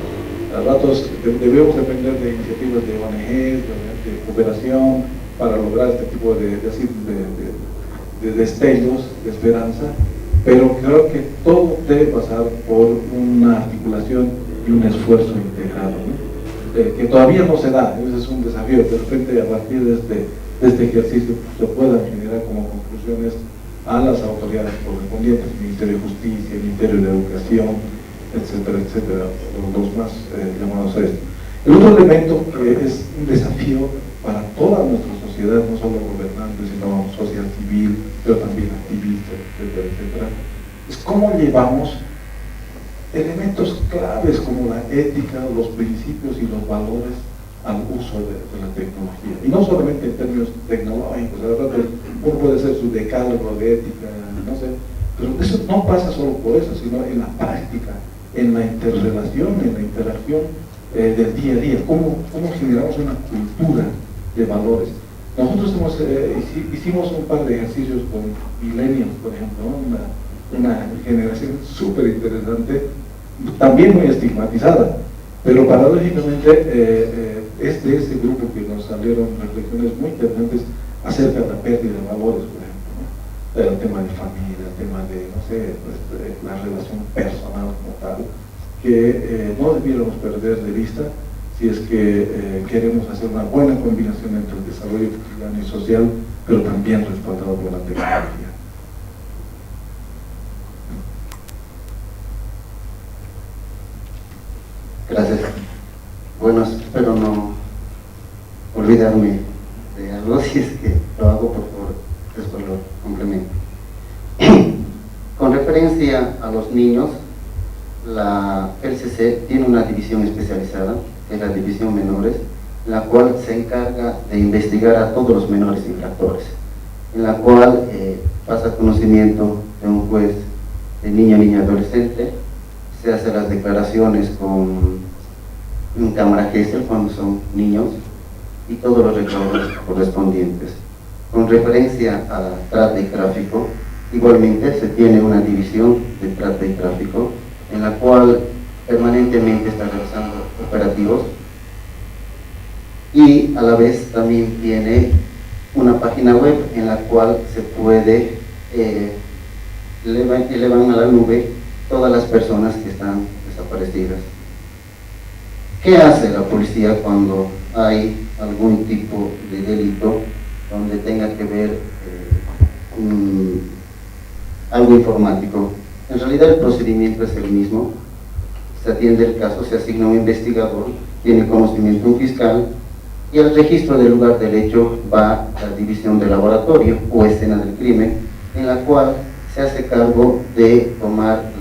Speaker 4: A ratos debemos depender de iniciativas de ONGs, de cooperación, para lograr este tipo de destellos de esperanza, pero creo que todo debe pasar por una articulación y un esfuerzo integrado, ¿no? Que todavía no se da. Ese es un desafío. De repente, a partir de este ejercicio, se puedan generar como conclusiones a las autoridades correspondientes, el Ministerio de Justicia, el Ministerio de Educación, etcétera, etcétera, los más llamados a esto. El otro elemento que es un desafío para toda nuestra sociedad, no solo gobernantes, sino sociedad civil, pero también activistas, etcétera, etcétera, es cómo llevamos elementos claves como la ética, los principios y los valores al uso de la tecnología. Y no solamente en términos tecnológicos, uno puede hacer su decálogo de ética, no sé, pero eso no pasa solo por eso, sino en la práctica, en la interrelación, en la interacción del día a día, cómo generamos una cultura de valores. Nosotros hicimos un par de ejercicios con millennials, por ejemplo, ¿no? una generación súper interesante, también muy estigmatizada, pero paradójicamente es de ese grupo que nos salieron reflexiones muy interesantes acerca de la pérdida de valores, por ejemplo, ¿no? El tema de familia, el tema de, no sé, la relación personal como tal, que no debiéramos perder de vista si es que queremos hacer una buena combinación entre el desarrollo cotidiano y social, pero también respaldado por la tecnología.
Speaker 3: Gracias. Bueno, espero no olvidarme de algo. Si es que lo hago, por favor, después lo complemento. Con referencia a los niños, la LCC tiene una división especializada, que es la división menores, la cual se encarga de investigar a todos los menores infractores, en la cual pasa conocimiento de un juez de niño, niña, adolescente, se hacen las declaraciones con un cámara gesell cuando son niños y todos los recaudos correspondientes. Con referencia a trata y tráfico, igualmente se tiene una división de trata y tráfico en la cual permanentemente está realizando operativos, y a la vez también tiene una página web en la cual se puede elevan a la nube todas las personas que están desaparecidas. ¿Qué hace la policía cuando hay algún tipo de delito donde tenga que ver algo informático? En realidad el procedimiento es el mismo. Se atiende el caso, se asigna un investigador, tiene conocimiento un fiscal, y al registro del lugar del hecho va la división de laboratorio o escena del crimen, en la cual se hace cargo de tomar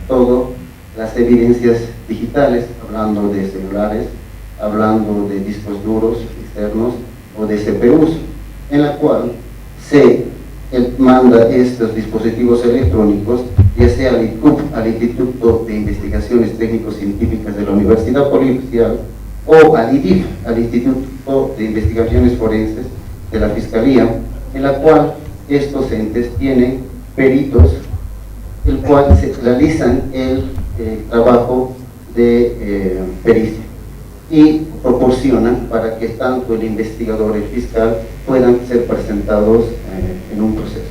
Speaker 3: todas las evidencias digitales, hablando de celulares, hablando de discos duros externos o de CPUs, en la cual se manda estos dispositivos electrónicos, ya sea al INCUP, al Instituto de Investigaciones Técnico-Científicas de la Universidad Policial, o al IDIF, al Instituto de Investigaciones Forenses de la Fiscalía, en la cual estos entes tienen peritos, el cual se realizan el trabajo de pericia y proporcionan para que tanto el investigador y el fiscal puedan ser presentados en un proceso.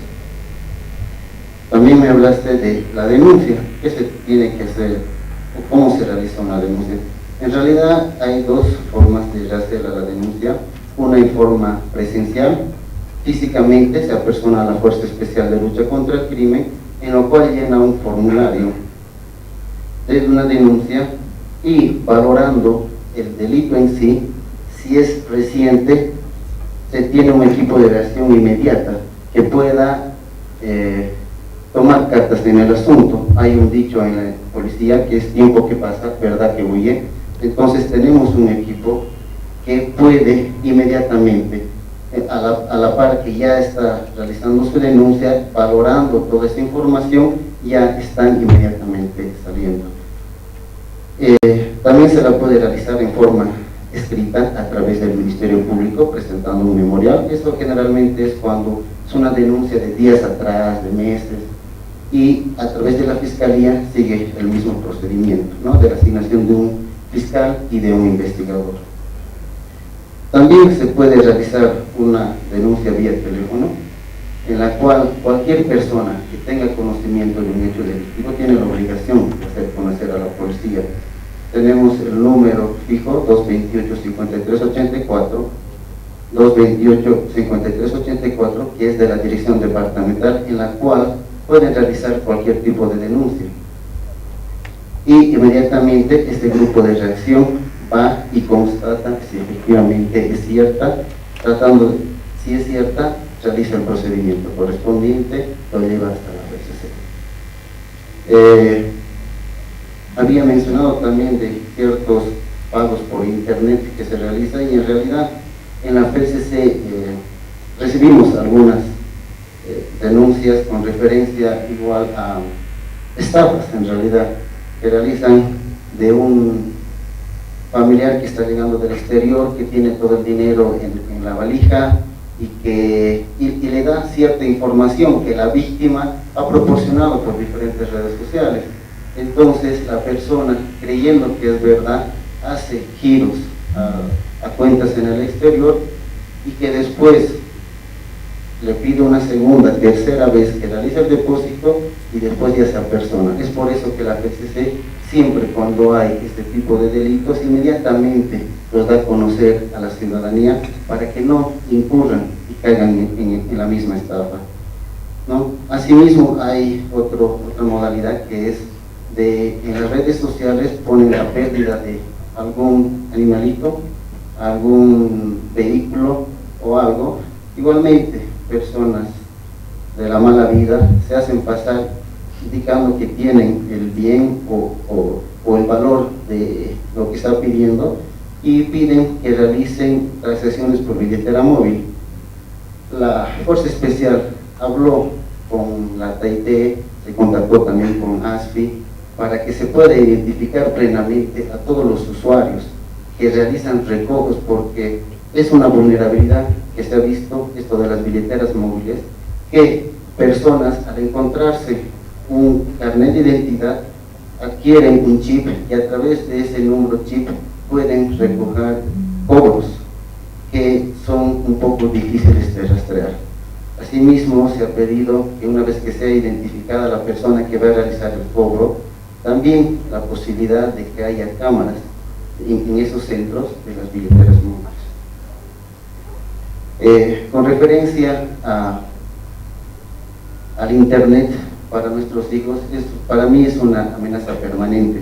Speaker 3: También me hablaste de la denuncia. ¿Qué se tiene que hacer o cómo se realiza una denuncia? En realidad hay dos formas de hacer la denuncia. Una en forma presencial, físicamente se apersona a la Fuerza Especial de Lucha contra el Crimen, en lo cual llena un formulario de una denuncia y valorando el delito en sí, si es reciente, se tiene un equipo de reacción inmediata que pueda tomar cartas en el asunto. Hay un dicho en la policía que es tiempo que pasa, verdad que huye. Entonces tenemos un equipo que puede inmediatamente, a la par que ya está realizando su denuncia, valorando toda esa información, ya están inmediatamente saliendo. También se la puede realizar en forma escrita a través del Ministerio Público, presentando un memorial. Esto generalmente es cuando es una denuncia de días atrás, de meses, y a través de la Fiscalía sigue el mismo procedimiento, ¿no?, de la asignación de un fiscal y de un investigador. También se puede realizar una denuncia vía teléfono, en la cual cualquier persona que tenga conocimiento de un hecho delictivo tiene la obligación de hacer conocer a la policía. Tenemos el número fijo 228-5384, 228-5384, que es de la Dirección Departamental, en la cual pueden realizar cualquier tipo de denuncia. Y inmediatamente este grupo de reacción va y constata si efectivamente es cierta, tratando de, si es cierta, realiza el procedimiento correspondiente, lo lleva hasta la RCC. Había mencionado también de ciertos pagos por internet que se realizan, y en realidad en la FCC recibimos algunas denuncias con referencia igual a estafas en realidad que realizan de un familiar que está llegando del exterior, que tiene todo el dinero en la valija y le da cierta información que la víctima ha proporcionado por diferentes redes sociales. Entonces la persona, creyendo que es verdad, hace giros a cuentas en el exterior, y que después le pide una segunda, tercera vez que realice el depósito y después ya se apersona. Es por eso que la FCC siempre, cuando hay este tipo de delitos, inmediatamente los da a conocer a la ciudadanía para que no incurran y caigan en la misma estafa, ¿no? Asimismo, hay otra modalidad que es en las redes sociales ponen la pérdida de algún animalito, algún vehículo o algo. Igualmente, personas de la mala vida se hacen pasar indicando que tienen el bien o el valor de lo que está pidiendo, y piden que realicen transacciones por billetera móvil. La Fuerza Especial habló con la TIT, se contactó también con ASFI para que se pueda identificar plenamente a todos los usuarios que realizan recobros, porque es una vulnerabilidad que se ha visto, esto de las billeteras móviles, que personas al encontrarse un carnet de identidad adquieren un chip, y a través de ese número chip pueden recoger cobros que son un poco difíciles de rastrear. Asimismo, se ha pedido que una vez que sea identificada la persona que va a realizar el cobro, también la posibilidad de que haya cámaras en esos centros de las billeteras móviles. Con referencia al internet para nuestros hijos, para mí es una amenaza permanente,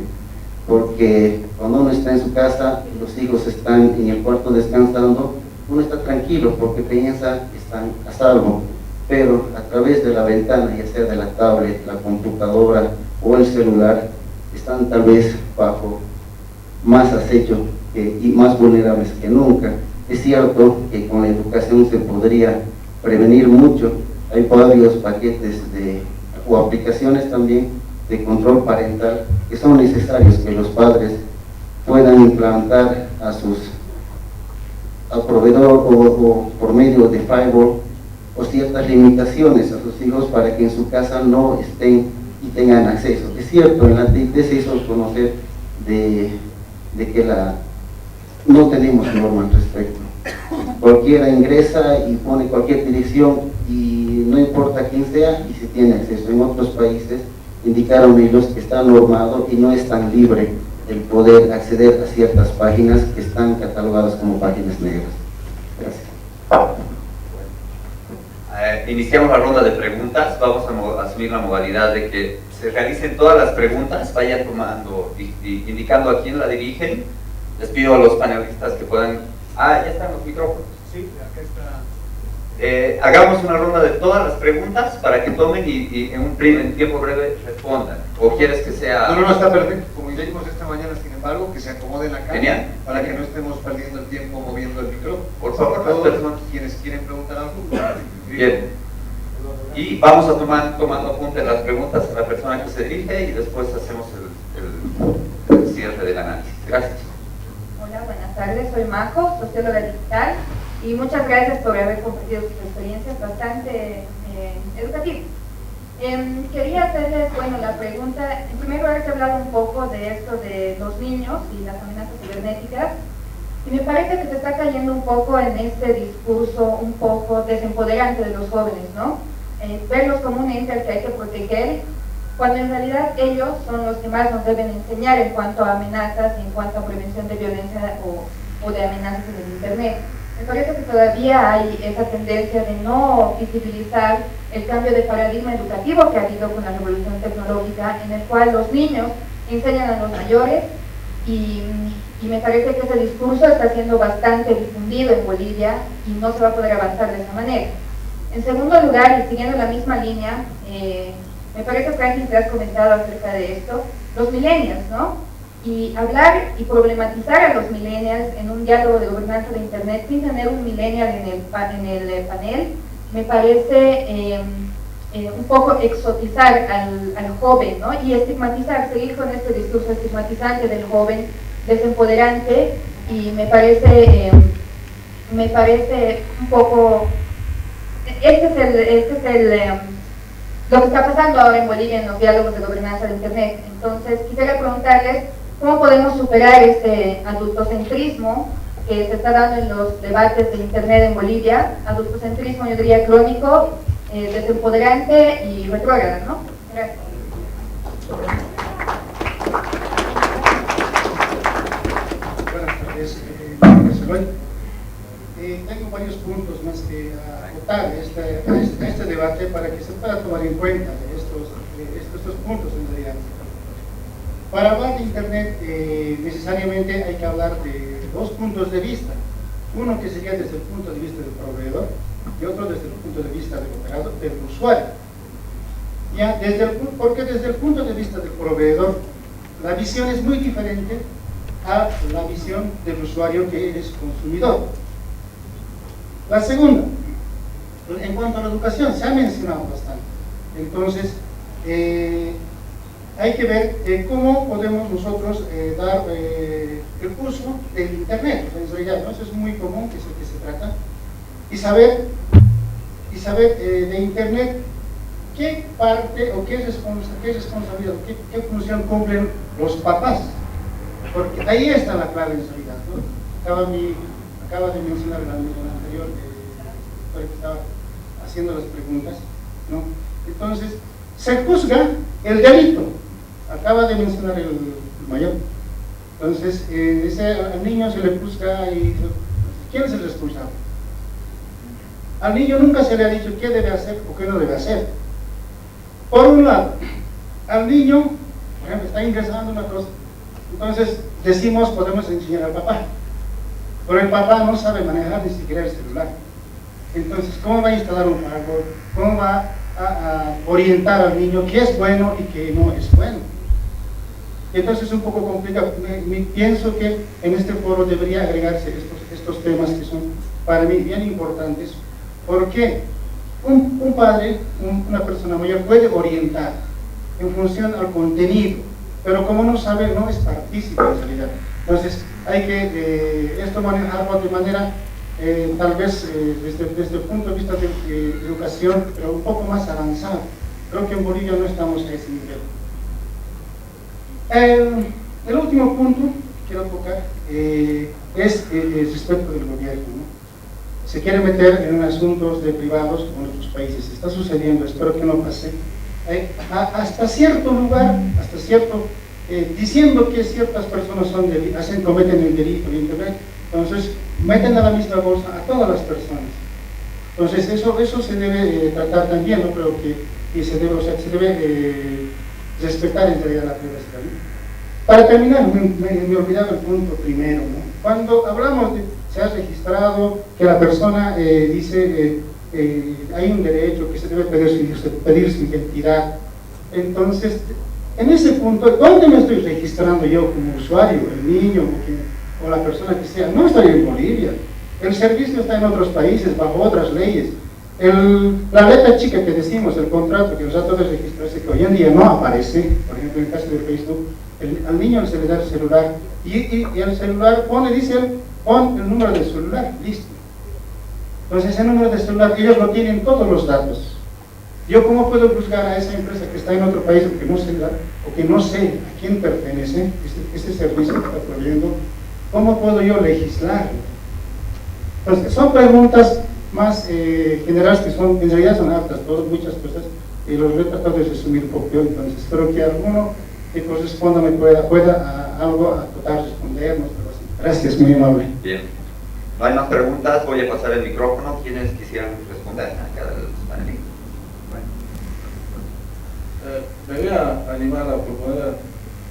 Speaker 3: porque cuando uno está en su casa, los hijos están en el cuarto descansando, uno está tranquilo porque piensa que están a salvo, pero a través de la ventana, ya sea de la tablet, la computadora o el celular, están tal vez bajo más acecho y más vulnerables que nunca. Es cierto que con la educación se podría prevenir mucho. Hay varios paquetes o aplicaciones también de control parental que son necesarios que los padres puedan implantar al proveedor o por medio de firewall o ciertas limitaciones a sus hijos para que en su casa no estén y tengan acceso. Es cierto, en la TIT se hizo conocer de que no tenemos norma al respecto. Cualquiera ingresa y pone cualquier dirección y no importa quién sea y se tiene acceso. En otros países indicaron ellos que está normado y no es tan libre el poder acceder a ciertas páginas que están catalogadas como páginas negras. Gracias.
Speaker 2: Iniciamos la ronda de preguntas. Vamos a asumir la modalidad de que se realicen todas las preguntas, vayan tomando, indicando a quién la dirigen. Les pido a los panelistas que puedan... ya están los micrófonos.
Speaker 7: Sí, acá está.
Speaker 2: Hagamos una ronda de todas las preguntas para que tomen y en tiempo breve respondan. ¿O quieres que sea...?
Speaker 7: No, está perfecto. Como hicimos esta mañana, sin embargo, que se acomoden acá.
Speaker 2: Genial.
Speaker 7: Para que no estemos perdiendo el tiempo moviendo el micrófono.
Speaker 2: Por favor,
Speaker 7: todos
Speaker 2: las personas.
Speaker 7: quienes quieren preguntar algo.
Speaker 2: Bien. Y vamos a tomando apunte las preguntas a la persona que se dirige y después hacemos el cierre del análisis. Gracias.
Speaker 5: Hola, buenas tardes. Soy Majo, socióloga digital, y muchas gracias por haber compartido sus experiencias bastante educativas. Quería hacerles, la pregunta, en primer lugar, se ha hablado un poco de esto de los niños y las amenazas cibernéticas, y me parece que se está cayendo un poco en este discurso un poco desempoderante de los jóvenes, ¿no? Verlos como un ente al que hay que proteger, cuando en realidad ellos son los que más nos deben enseñar en cuanto a amenazas, en cuanto a prevención de violencia o de amenazas en el internet. Me parece que todavía hay esa tendencia de no visibilizar el cambio de paradigma educativo que ha habido con la revolución tecnológica, en el cual los niños enseñan a los mayores, y me parece que ese discurso está siendo bastante difundido en Bolivia y no se va a poder avanzar de esa manera. En segundo lugar, y siguiendo la misma línea, me parece, Franklin, que has comentado acerca de esto, los millennials, ¿no? Y hablar y problematizar a los millennials en un diálogo de gobernanza de Internet sin tener un millennial en el panel me parece un poco exotizar al joven, ¿no? Y estigmatizar, seguir con este discurso estigmatizante del joven, desempoderante, y me parece un poco... Este es lo que está pasando ahora en Bolivia en los diálogos de gobernanza de Internet. Entonces, quisiera preguntarles cómo podemos superar este adultocentrismo que se está dando en los debates de Internet en Bolivia, adultocentrismo, yo diría, crónico, desempoderante y retrógrado, ¿no? Gracias.
Speaker 8: Buenas tardes, tengo varios puntos más que acotar a este debate para que se pueda tomar en cuenta estos puntos en realidad. Para hablar de Internet necesariamente hay que hablar de dos puntos de vista. Uno que sería desde el punto de vista del proveedor y otro desde el punto de vista del operador, del usuario. Ya, porque desde el punto de vista del proveedor, la visión es muy diferente a la visión del usuario que es consumidor. La segunda, en cuanto a la educación, se ha mencionado bastante. Entonces, hay que ver cómo podemos nosotros dar el uso del Internet. En realidad, ¿no? Eso es muy común, que es el que se trata. Y saber de Internet qué parte o qué responsabilidad, qué función cumplen los papás. Porque ahí está la clave en realidad, ¿no? Acaba de mencionar el anterior que estaba haciendo las preguntas, ¿no? Entonces, se juzga el delito. Acaba de mencionar el mayor. Entonces, al niño se le juzga y ¿quién es el responsable? Al niño nunca se le ha dicho qué debe hacer o qué no debe hacer. Por un lado, al niño, por ejemplo, está ingresando una cosa, entonces decimos, podemos enseñar al papá, pero el papá no sabe manejar ni siquiera el celular. Entonces, ¿cómo va a instalar un firewall? ¿Cómo va a orientar al niño qué es bueno y qué no es bueno? Entonces es un poco complicado. Pienso que en este foro debería agregarse estos temas que son para mí bien importantes, porque un padre, una persona mayor puede orientar en función al contenido, pero como no sabe, no es partícipe en realidad. Entonces hay que esto manejarlo de manera tal vez desde el punto de vista de educación, pero un poco más avanzado. Creo que en Bolivia no estamos a ese nivel. El último punto que quiero tocar es respecto del gobierno, ¿no? Se quiere meter en asuntos de privados con otros países. Está sucediendo, espero que no pase. Hasta cierto lugar, diciendo que ciertas personas cometen el delito en Internet, entonces meten a la misma bolsa a todas las personas. Entonces eso se debe tratar también, ¿no? Creo que se debe respetar en realidad la privacidad, ¿no? Para terminar, me olvidaba el punto primero, ¿no? Cuando hablamos de se ha registrado que la persona dice hay un derecho que se debe pedir su identidad, entonces en ese punto, ¿dónde me estoy registrando yo como usuario? El niño o la persona que sea. No estoy en Bolivia, el servicio está en otros países bajo otras leyes. La letra chica que decimos, el contrato, que los datos de registrarse, que hoy en día no aparece, por ejemplo en el caso de Facebook, al niño se le da el celular y el celular pon el número de celular, listo. Entonces ese número de celular, ellos lo tienen todos los datos. Yo cómo puedo juzgar a esa empresa que está en otro país o que no sé a quién pertenece este servicio que está proveyendo, cómo puedo yo legislar? Entonces son preguntas más generales que en realidad son aptas, muchas cosas, y los voy a tratar de resumir un poco. Entonces espero que alguno que corresponda me pueda algo acotar, respondernos. Gracias, muy amable.
Speaker 2: Bien. No hay más preguntas, voy a pasar el micrófono. ¿Quiénes quisieran responder acá de los panelistas?
Speaker 4: Me voy a animar a proponer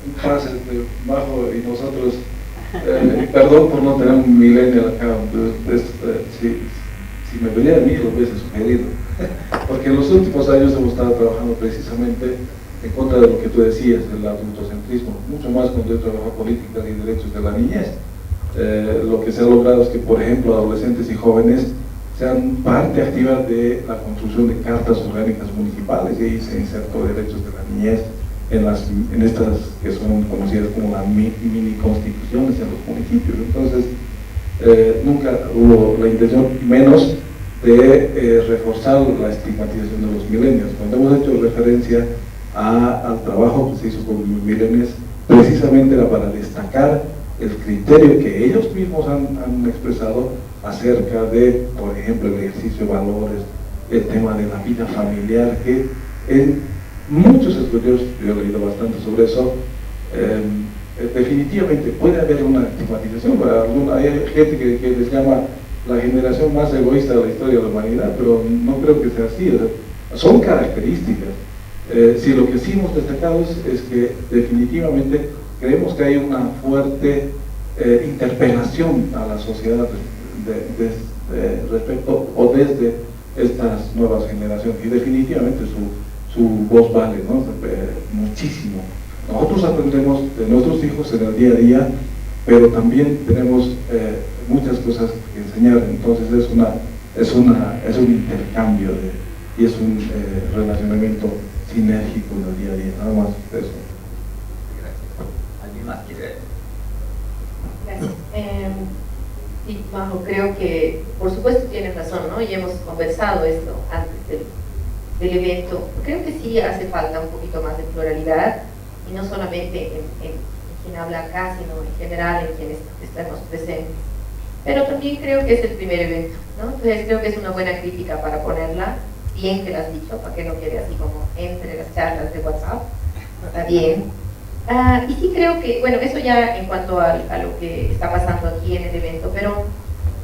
Speaker 4: un pase entre Majo y nosotros. Perdón por no tener un millennial acá. Si me venía a mí, lo hubiese sugerido. Porque en los últimos años hemos estado trabajando precisamente en contra de lo que tú decías, el adultocentrismo, mucho más cuando yo trabajo políticas y derechos de la niñez. Lo que se ha logrado es que, por ejemplo, adolescentes y jóvenes sean parte activa de la construcción de cartas orgánicas municipales, y ahí se insertó derechos de la niñez en estas que son conocidas como las mini constituciones en los municipios. Entonces, nunca hubo la intención, menos de reforzar la estigmatización de los millennials. Cuando hemos hecho referencia al trabajo que se hizo con los millennials, precisamente era para destacar el criterio que ellos mismos han expresado acerca de, por ejemplo, el ejercicio de valores, el tema de la vida familiar, que en muchos estudios, yo he leído bastante sobre eso, definitivamente puede haber una estigmatización. Hay gente que les llama la generación más egoísta de la historia de la humanidad, pero no creo que sea así. O sea, son características. Si lo que sí hemos destacado es que definitivamente creemos que hay una fuerte interpelación a la sociedad respecto o desde estas nuevas generaciones, y definitivamente su voz vale, ¿no? Muchísimo. Nosotros aprendemos de nuestros hijos en el día a día, pero también tenemos muchas cosas que enseñar. Entonces es un intercambio y es un relacionamiento sinérgico en el día a día, nada más eso.
Speaker 2: ¿Alguien más quiere?
Speaker 5: Gracias. Sí, Majo, creo que por supuesto tienes razón, ¿no? Y hemos conversado esto antes del evento. Creo que sí hace falta un poquito más de pluralidad, y no solamente en quien habla acá, sino en general en quienes estamos presentes. Pero también creo que es el primer evento, ¿no? Entonces creo que es una buena crítica para ponerla, bien que la has dicho, para que no quede así como entre las charlas de WhatsApp. Está bien. Y sí creo que, bueno, eso ya en cuanto a lo que está pasando aquí en el evento, pero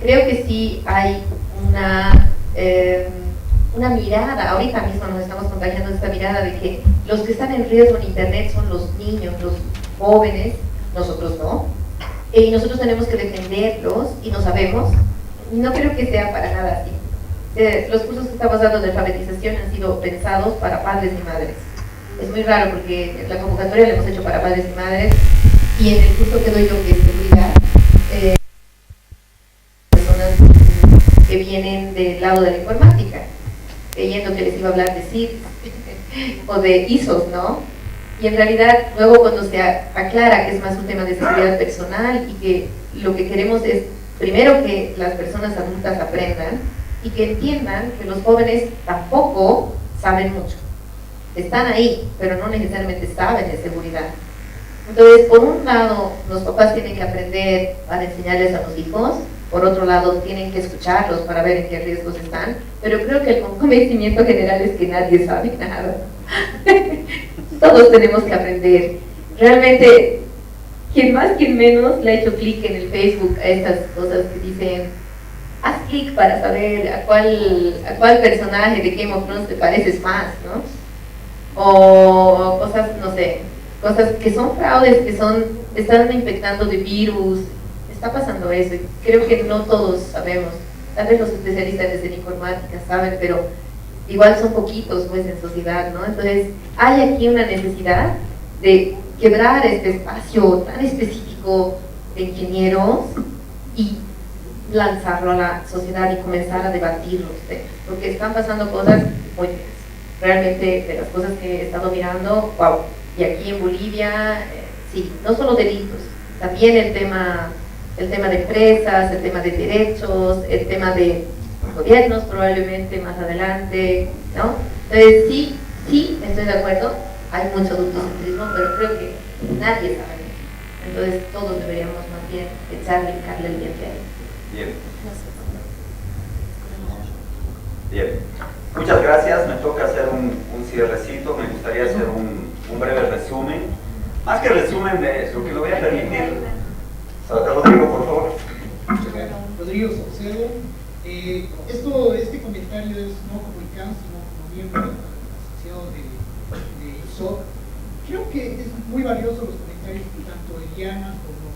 Speaker 5: creo que sí hay una mirada, ahorita mismo nos estamos contagiando de esta mirada de que los que están en riesgo en internet son los niños, los jóvenes, nosotros no, y nosotros tenemos que defenderlos, y no sabemos. No creo que sea para nada así. Los cursos que estamos dando de alfabetización han sido pensados para padres y madres. Es muy raro porque la convocatoria la hemos hecho para padres y madres, y en el curso que doy yo, que es seguridad, personas que vienen del lado de la informática, creyendo que les iba a hablar de CID o de ISOs, ¿no? Y en realidad luego cuando se aclara que es más un tema de seguridad personal, y que lo que queremos es primero que las personas adultas aprendan y que entiendan que los jóvenes tampoco saben mucho. Están ahí, pero no necesariamente saben de seguridad. Entonces, por un lado, los papás tienen que aprender para enseñarles a los hijos, por otro lado, tienen que escucharlos para ver en qué riesgos están, pero creo que el convencimiento general es que nadie sabe nada. Todos tenemos que aprender. Realmente, quien más, quien menos, le ha hecho clic en el Facebook a estas cosas que dicen: haz clic para saber a cuál personaje de Game of Thrones te pareces más, ¿no? O cosas, no sé, cosas que son fraudes, que están infectando de virus. Está pasando eso, y creo que no todos sabemos. Tal vez los especialistas en informática saben, pero igual son poquitos pues en sociedad, ¿no? Entonces hay aquí una necesidad de quebrar este espacio tan específico de ingenieros y lanzarlo a la sociedad y comenzar a debatir los temas, porque están pasando cosas muy bien. Realmente, de las cosas que he estado mirando, wow, y aquí en Bolivia, sí, no solo delitos, también el tema de empresas, el tema de derechos, el tema de gobiernos probablemente más adelante, ¿no? Entonces sí, estoy de acuerdo, hay mucho adultocentrismo, pero creo que nadie sabe eso. Entonces todos deberíamos más bien echarle el diente ahí.
Speaker 2: Bien. Bien. Muchas gracias. Me toca hacer un cierrecito. Me gustaría hacer un breve resumen. Más que resumen de lo que me voy a permitir. Rodrigo, por favor.
Speaker 8: Rodrigo Saucedo. Este comentario es no comunicado, sino como miembro de la asociación de ISOC. Creo que es muy valioso los comentarios que tanto Eliana como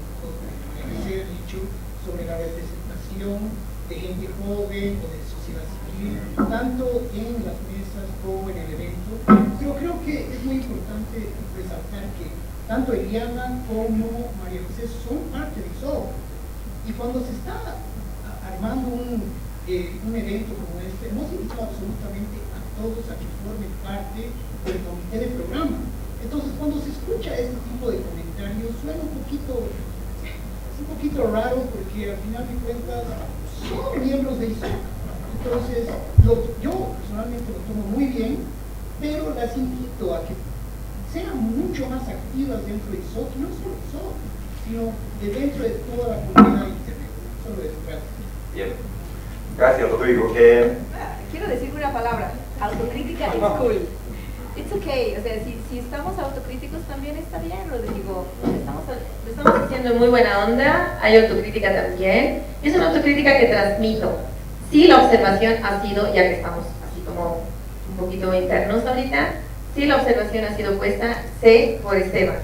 Speaker 8: María José han dicho sobre la representación de gente joven o de sociedad civil, tanto en las mesas como en el evento. Yo creo que es muy importante resaltar que tanto Eliana como María José son parte de ISOC. Y cuando se está armando un evento como este, hemos invitado absolutamente a todos a que formen parte del comité de programa. Entonces, cuando se escucha este tipo de comentarios, suena un poquito raro, porque al final de cuentas son miembros de ISOC. Entonces, yo personalmente lo tomo muy bien, pero las invito a que sean mucho más activas dentro de ISOC, y no solo ISOC, sino de dentro de toda la comunidad de Internet. Solo eso, gracias.
Speaker 2: Bien. Gracias, Rodrigo.
Speaker 9: Quiero decir una palabra. Autocrítica es cool. It's okay. O sea, si estamos autocríticos también está bien, Rodrigo.
Speaker 5: Lo estamos haciendo en muy buena onda. Hay autocrítica también. Y es una autocrítica que transmito. Sí, la observación ha sido, ya que estamos así como un poquito internos ahorita, sí, la observación ha sido puesta, por Esteban,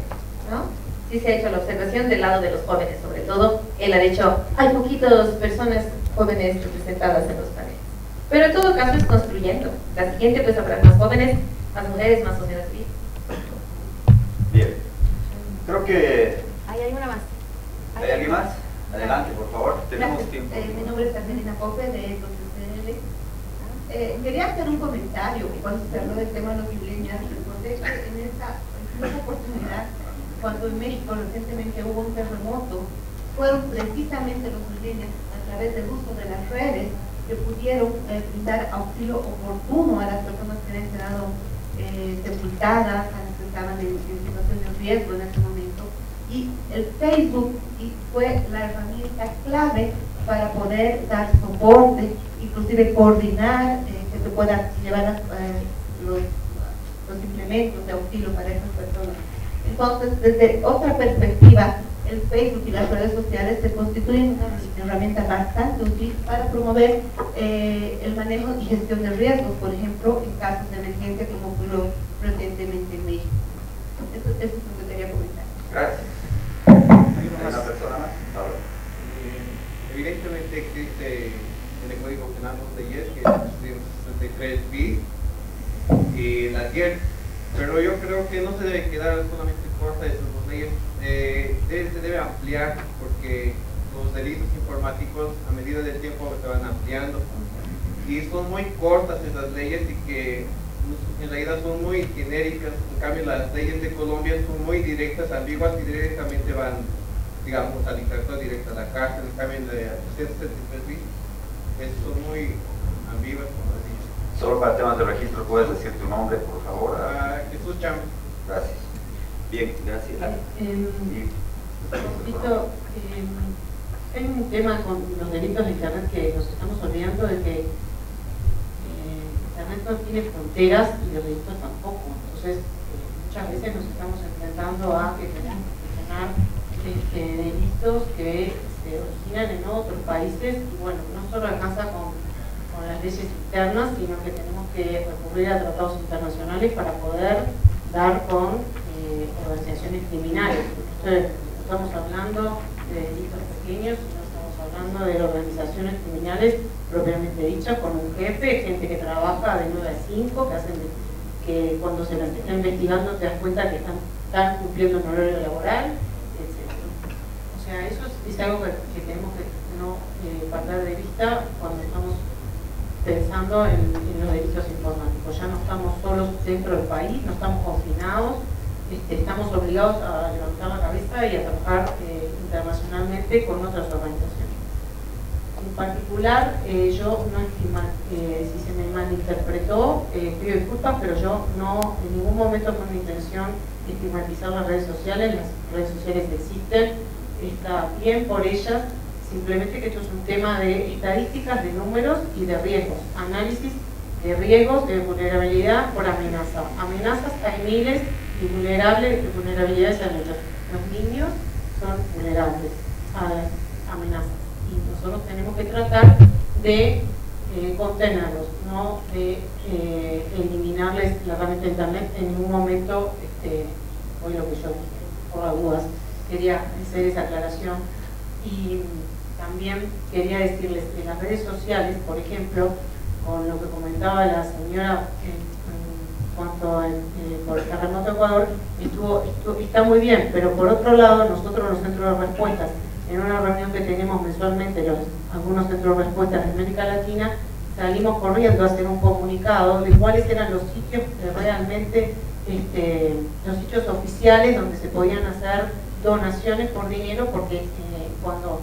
Speaker 5: ¿no? Sí se ha hecho la observación del lado de los jóvenes, sobre todo. Él ha dicho, hay poquitas personas jóvenes representadas en los paneles. Pero en todo caso es construyendo. La siguiente pues habrá más jóvenes, más mujeres, más sociedad civil.
Speaker 2: Bien. Creo que...
Speaker 9: Hay una más.
Speaker 2: ¿Hay alguien más? Adelante, por favor. Tenemos
Speaker 10: Gracias.
Speaker 2: tiempo.
Speaker 10: Mi nombre es Carmelina Pope, de CL. Quería hacer un comentario cuando se habló del tema de los millennials. Recordé que en esa oportunidad, cuando en México recientemente hubo un terremoto, fueron precisamente los millennials, a través del uso de las redes, que pudieron brindar auxilio oportuno a las personas que habían quedado sepultadas, a las que estaban en situación de riesgo en ese momento. Y el Facebook fue la herramienta clave para poder dar soporte, inclusive coordinar que se puedan llevar los implementos de auxilio para esas personas. Entonces, desde otra perspectiva, el Facebook y las redes sociales se constituyen una herramienta bastante útil para promover el manejo y gestión de riesgos, por ejemplo, en casos de emergencia como ocurrió recientemente en México. Eso es lo que quería comentar.
Speaker 2: Gracias. ¿Hay una persona más?
Speaker 11: Evidentemente existe en el Código Penal dos leyes, que es 63 bis y la 10, pero yo creo que no se debe quedar solamente corta de esas dos leyes. Se debe ampliar, porque los delitos informáticos a medida del tiempo se van ampliando y son muy cortas esas leyes y que en realidad son muy genéricas. En cambio, las leyes de Colombia son muy directas, ambiguas y directamente van, digamos, al infractor directo a la cárcel. En cambio, en la 173 son muy ambiguas, como les dije.
Speaker 2: Solo para temas de registro, ¿puedes decir tu nombre, por favor?
Speaker 11: Jesús Cham.
Speaker 2: Gracias. Bien, gracias.
Speaker 6: Hay un tema con los delitos de Internet que nos estamos olvidando de que Internet no tiene fronteras y los delitos tampoco. Entonces, muchas veces nos estamos enfrentando a que tenemos que gestionar delitos que se originan en otros países y bueno, no solo alcanza con las leyes internas, sino que tenemos que recurrir a tratados internacionales para poder dar con organizaciones criminales. Entonces, no estamos hablando de delitos pequeños, no estamos hablando de organizaciones criminales propiamente dichas, con un jefe, gente que trabaja de 9 a 5, que cuando se las está investigando te das cuenta que están cumpliendo un horario laboral, etc. O sea, eso es algo que tenemos que no perder de vista cuando estamos pensando en los delitos informáticos. Ya no estamos solos dentro del país, no estamos confinados, estamos obligados a levantar la cabeza y a trabajar internacionalmente con otras organizaciones. En particular, yo no si se me malinterpretó, pido disculpas, pero yo no en ningún momento con mi intención estigmatizar las redes sociales existen, está bien por ellas, simplemente que esto es un tema de estadísticas, de números y de riesgos, análisis de riesgos de vulnerabilidad por amenaza. Amenazas hay miles y vulnerabilidades hay muchas. Los niños son vulnerables a las amenazas y nosotros tenemos que tratar de contenerlos, no de eliminarles la herramienta de internet en ningún momento. Hoy lo que yo dije, por las dudas, quería hacer esa aclaración. Y también quería decirles que las redes sociales, por ejemplo, con lo que comentaba la señora en cuanto por el terremoto de Ecuador, está muy bien, pero por otro lado, nosotros los centros de respuestas, en una reunión que tenemos mensualmente, algunos centros de respuestas de América Latina, salimos corriendo a hacer un comunicado de cuáles eran los sitios que realmente, los sitios oficiales donde se podían hacer donaciones por dinero, porque cuando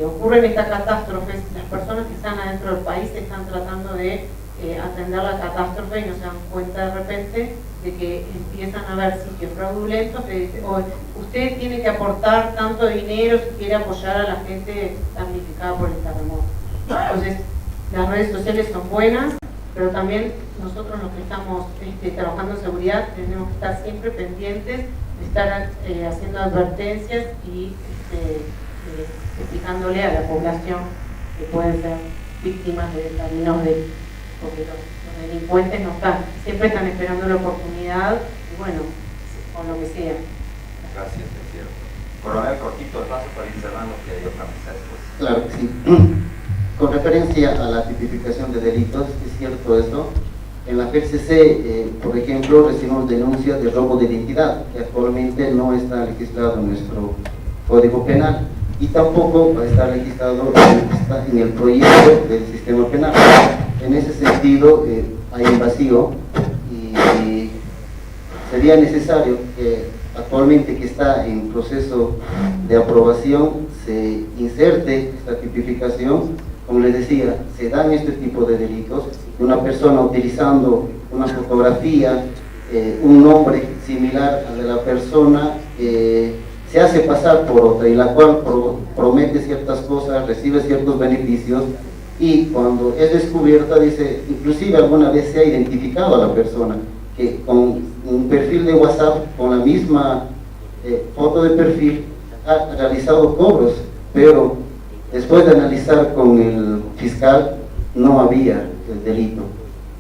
Speaker 6: ocurren estas catástrofes, las personas que están adentro del país están tratando de atender la catástrofe y no se dan cuenta de repente de que empiezan a haber sitios fraudulentos que dicen, usted tiene que aportar tanto dinero si quiere apoyar a la gente damnificada por el terremoto. Entonces, las redes sociales son buenas, pero también nosotros los que estamos trabajando en seguridad tenemos que estar siempre pendientes de estar haciendo advertencias y explicándole a la población que pueden ser víctimas de caminos porque los delincuentes no están, siempre están esperando la oportunidad y bueno, con lo que sea.
Speaker 2: Gracias, es cierto. Coronel, cortito el paso para ir cerrando, que hay otra mesa después.
Speaker 3: Claro que sí. Con referencia a la tipificación de delitos, es cierto eso. En la FELCC, por ejemplo, recibimos denuncias de robo de identidad, que actualmente no está legislado en nuestro Código Penal y tampoco va a estar legislado en el proyecto del sistema penal. En ese sentido, hay un vacío y sería necesario que actualmente que está en proceso de aprobación se inserte esta tipificación. Como les decía, se dan este tipo de delitos, una persona utilizando una fotografía, un nombre similar al de la persona, se hace pasar por otra y la cual promete ciertas cosas, recibe ciertos beneficios y cuando es descubierta, dice, inclusive alguna vez se ha identificado a la persona que con un perfil de WhatsApp, con la misma foto de perfil, ha realizado cobros, pero después de analizar con el fiscal no había el delito.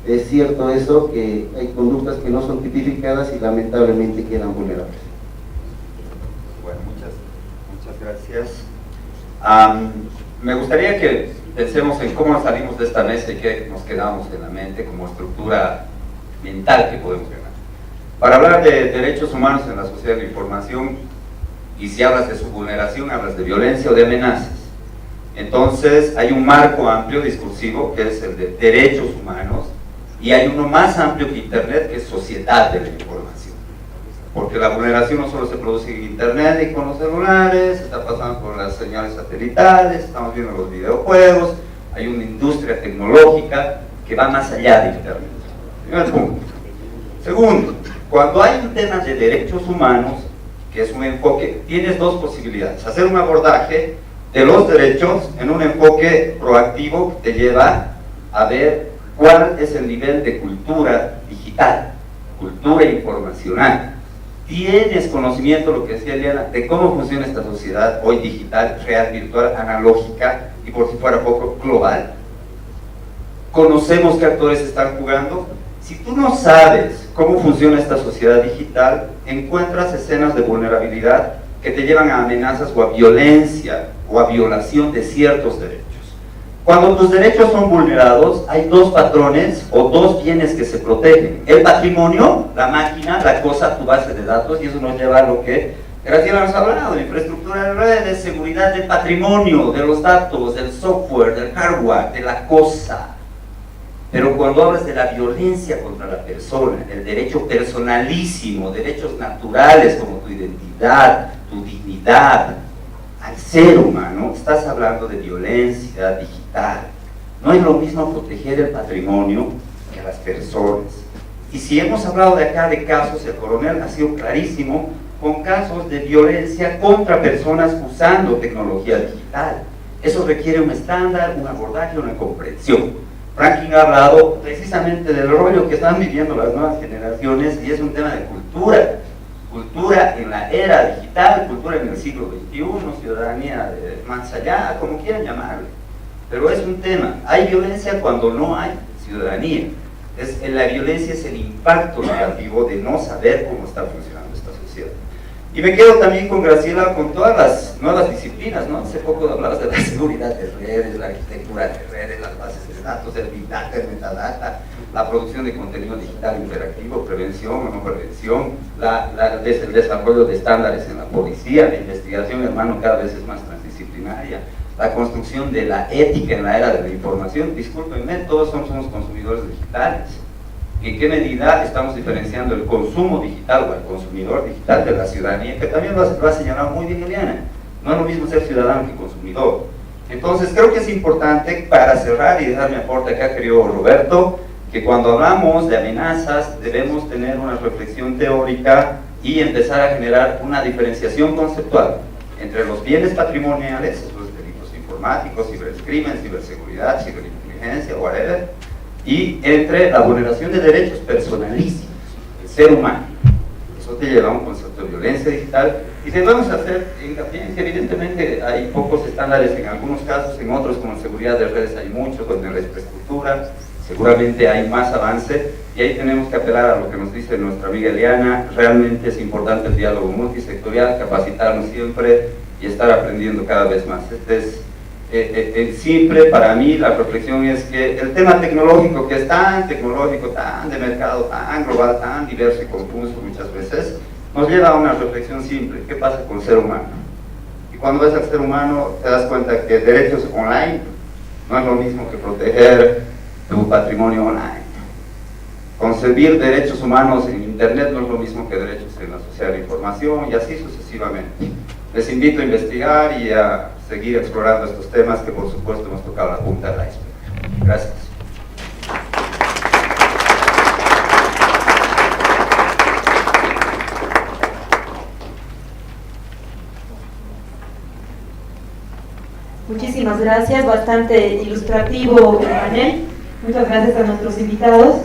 Speaker 3: Es cierto eso, que hay conductas que no son tipificadas y lamentablemente quedan vulnerables.
Speaker 2: Bueno, muchas gracias. Me gustaría que pensemos en cómo salimos de esta mesa y qué nos quedamos en la mente como estructura mental que podemos ganar. Para hablar de derechos humanos en la sociedad de la información, y si hablas de su vulneración, hablas de violencia o de amenazas. Entonces hay un marco amplio discursivo que es el de derechos humanos y hay uno más amplio que Internet, que es sociedad de la información, porque la vulneración no solo se produce en Internet y con los celulares, está pasando por las señales satelitales, estamos viendo los videojuegos, hay una industria tecnológica que va más allá de Internet. Primer punto. Segundo, cuando hay un tema de derechos humanos, que es un enfoque, tienes dos posibilidades: hacer un abordaje de los derechos en un enfoque proactivo que te lleva a ver cuál es el nivel de cultura digital, cultura informacional. ¿Tienes conocimiento, lo que decía Eliana, de cómo funciona esta sociedad hoy digital, real, virtual, analógica y por si fuera poco global? ¿Conocemos qué actores están jugando? Si tú no sabes cómo funciona esta sociedad digital, encuentras escenas de vulnerabilidad que te llevan a amenazas o a violencia o a violación de ciertos derechos. Cuando tus derechos son vulnerados, hay dos patrones o dos bienes que se protegen: el patrimonio, la máquina, la cosa, tu base de datos, y eso nos lleva a lo que Graciela nos ha hablado: de infraestructura de redes, seguridad del patrimonio, de los datos, del software, del hardware, de la cosa. Pero cuando hablas de la violencia contra la persona, el derecho personalísimo, derechos naturales como tu identidad, tu dignidad, al ser humano, estás hablando de violencia digital. No es lo mismo proteger el patrimonio que a las personas. Y si hemos hablado de acá de casos, el coronel ha sido clarísimo con casos de violencia contra personas usando tecnología digital. Eso requiere un estándar, un abordaje, una comprensión. Franklin ha hablado precisamente del rollo que están viviendo las nuevas generaciones y es un tema de cultura. Cultura en la era digital, cultura en el siglo XXI, ciudadanía de más allá, como quieran llamarle. Pero es un tema. Hay violencia cuando no hay ciudadanía. La violencia es el impacto negativo de no saber cómo está funcionando esta sociedad. Y me quedo también con Graciela con todas las nuevas disciplinas, ¿no? Hace poco hablabas de la seguridad de redes, la arquitectura de redes, las bases de datos, el Big Data, el Metadata, la producción de contenido digital interactivo, prevención o no prevención, el desarrollo de estándares en la policía, la investigación, hermano, cada vez es más transdisciplinaria, la construcción de la ética en la era de la información. Discúlpenme, todos somos consumidores digitales. ¿En qué medida estamos diferenciando el consumo digital o el consumidor digital de la ciudadanía? Que también lo ha señalado muy bien Eliana. No es lo mismo ser ciudadano que consumidor. Entonces creo que es importante, para cerrar y dejar mi aporte acá, querido Roberto, que cuando hablamos de amenazas debemos tener una reflexión teórica y empezar a generar una diferenciación conceptual entre los bienes patrimoniales, los delitos informáticos, cibercrimen, ciberseguridad, ciberinteligencia, whatever, y entre la vulneración de derechos personalísimos del ser humano. Eso te lleva a un concepto de violencia digital, y debemos hacer hincapié en que evidentemente hay pocos estándares en algunos casos, en otros como en seguridad de redes hay mucho, con la infraestructura seguramente hay más avance, y ahí tenemos que apelar a lo que nos dice nuestra amiga Eliana. Realmente es importante el diálogo multisectorial, capacitarnos siempre y estar aprendiendo cada vez más. Siempre para mí la reflexión es que el tema tecnológico, que es tan tecnológico, tan de mercado, tan global, tan diverso y confuso muchas veces, nos lleva a una reflexión simple: ¿qué pasa con el ser humano? Y cuando ves al ser humano te das cuenta que derechos online no es lo mismo que proteger tu patrimonio online. Concebir derechos humanos en internet no es lo mismo que derechos en la sociedad de información, y así sucesivamente. Les invito a investigar y a seguir explorando estos temas que por supuesto hemos tocado la punta del iceberg. Gracias.
Speaker 1: Muchísimas gracias, bastante ilustrativo el panel. Muchas gracias a nuestros invitados.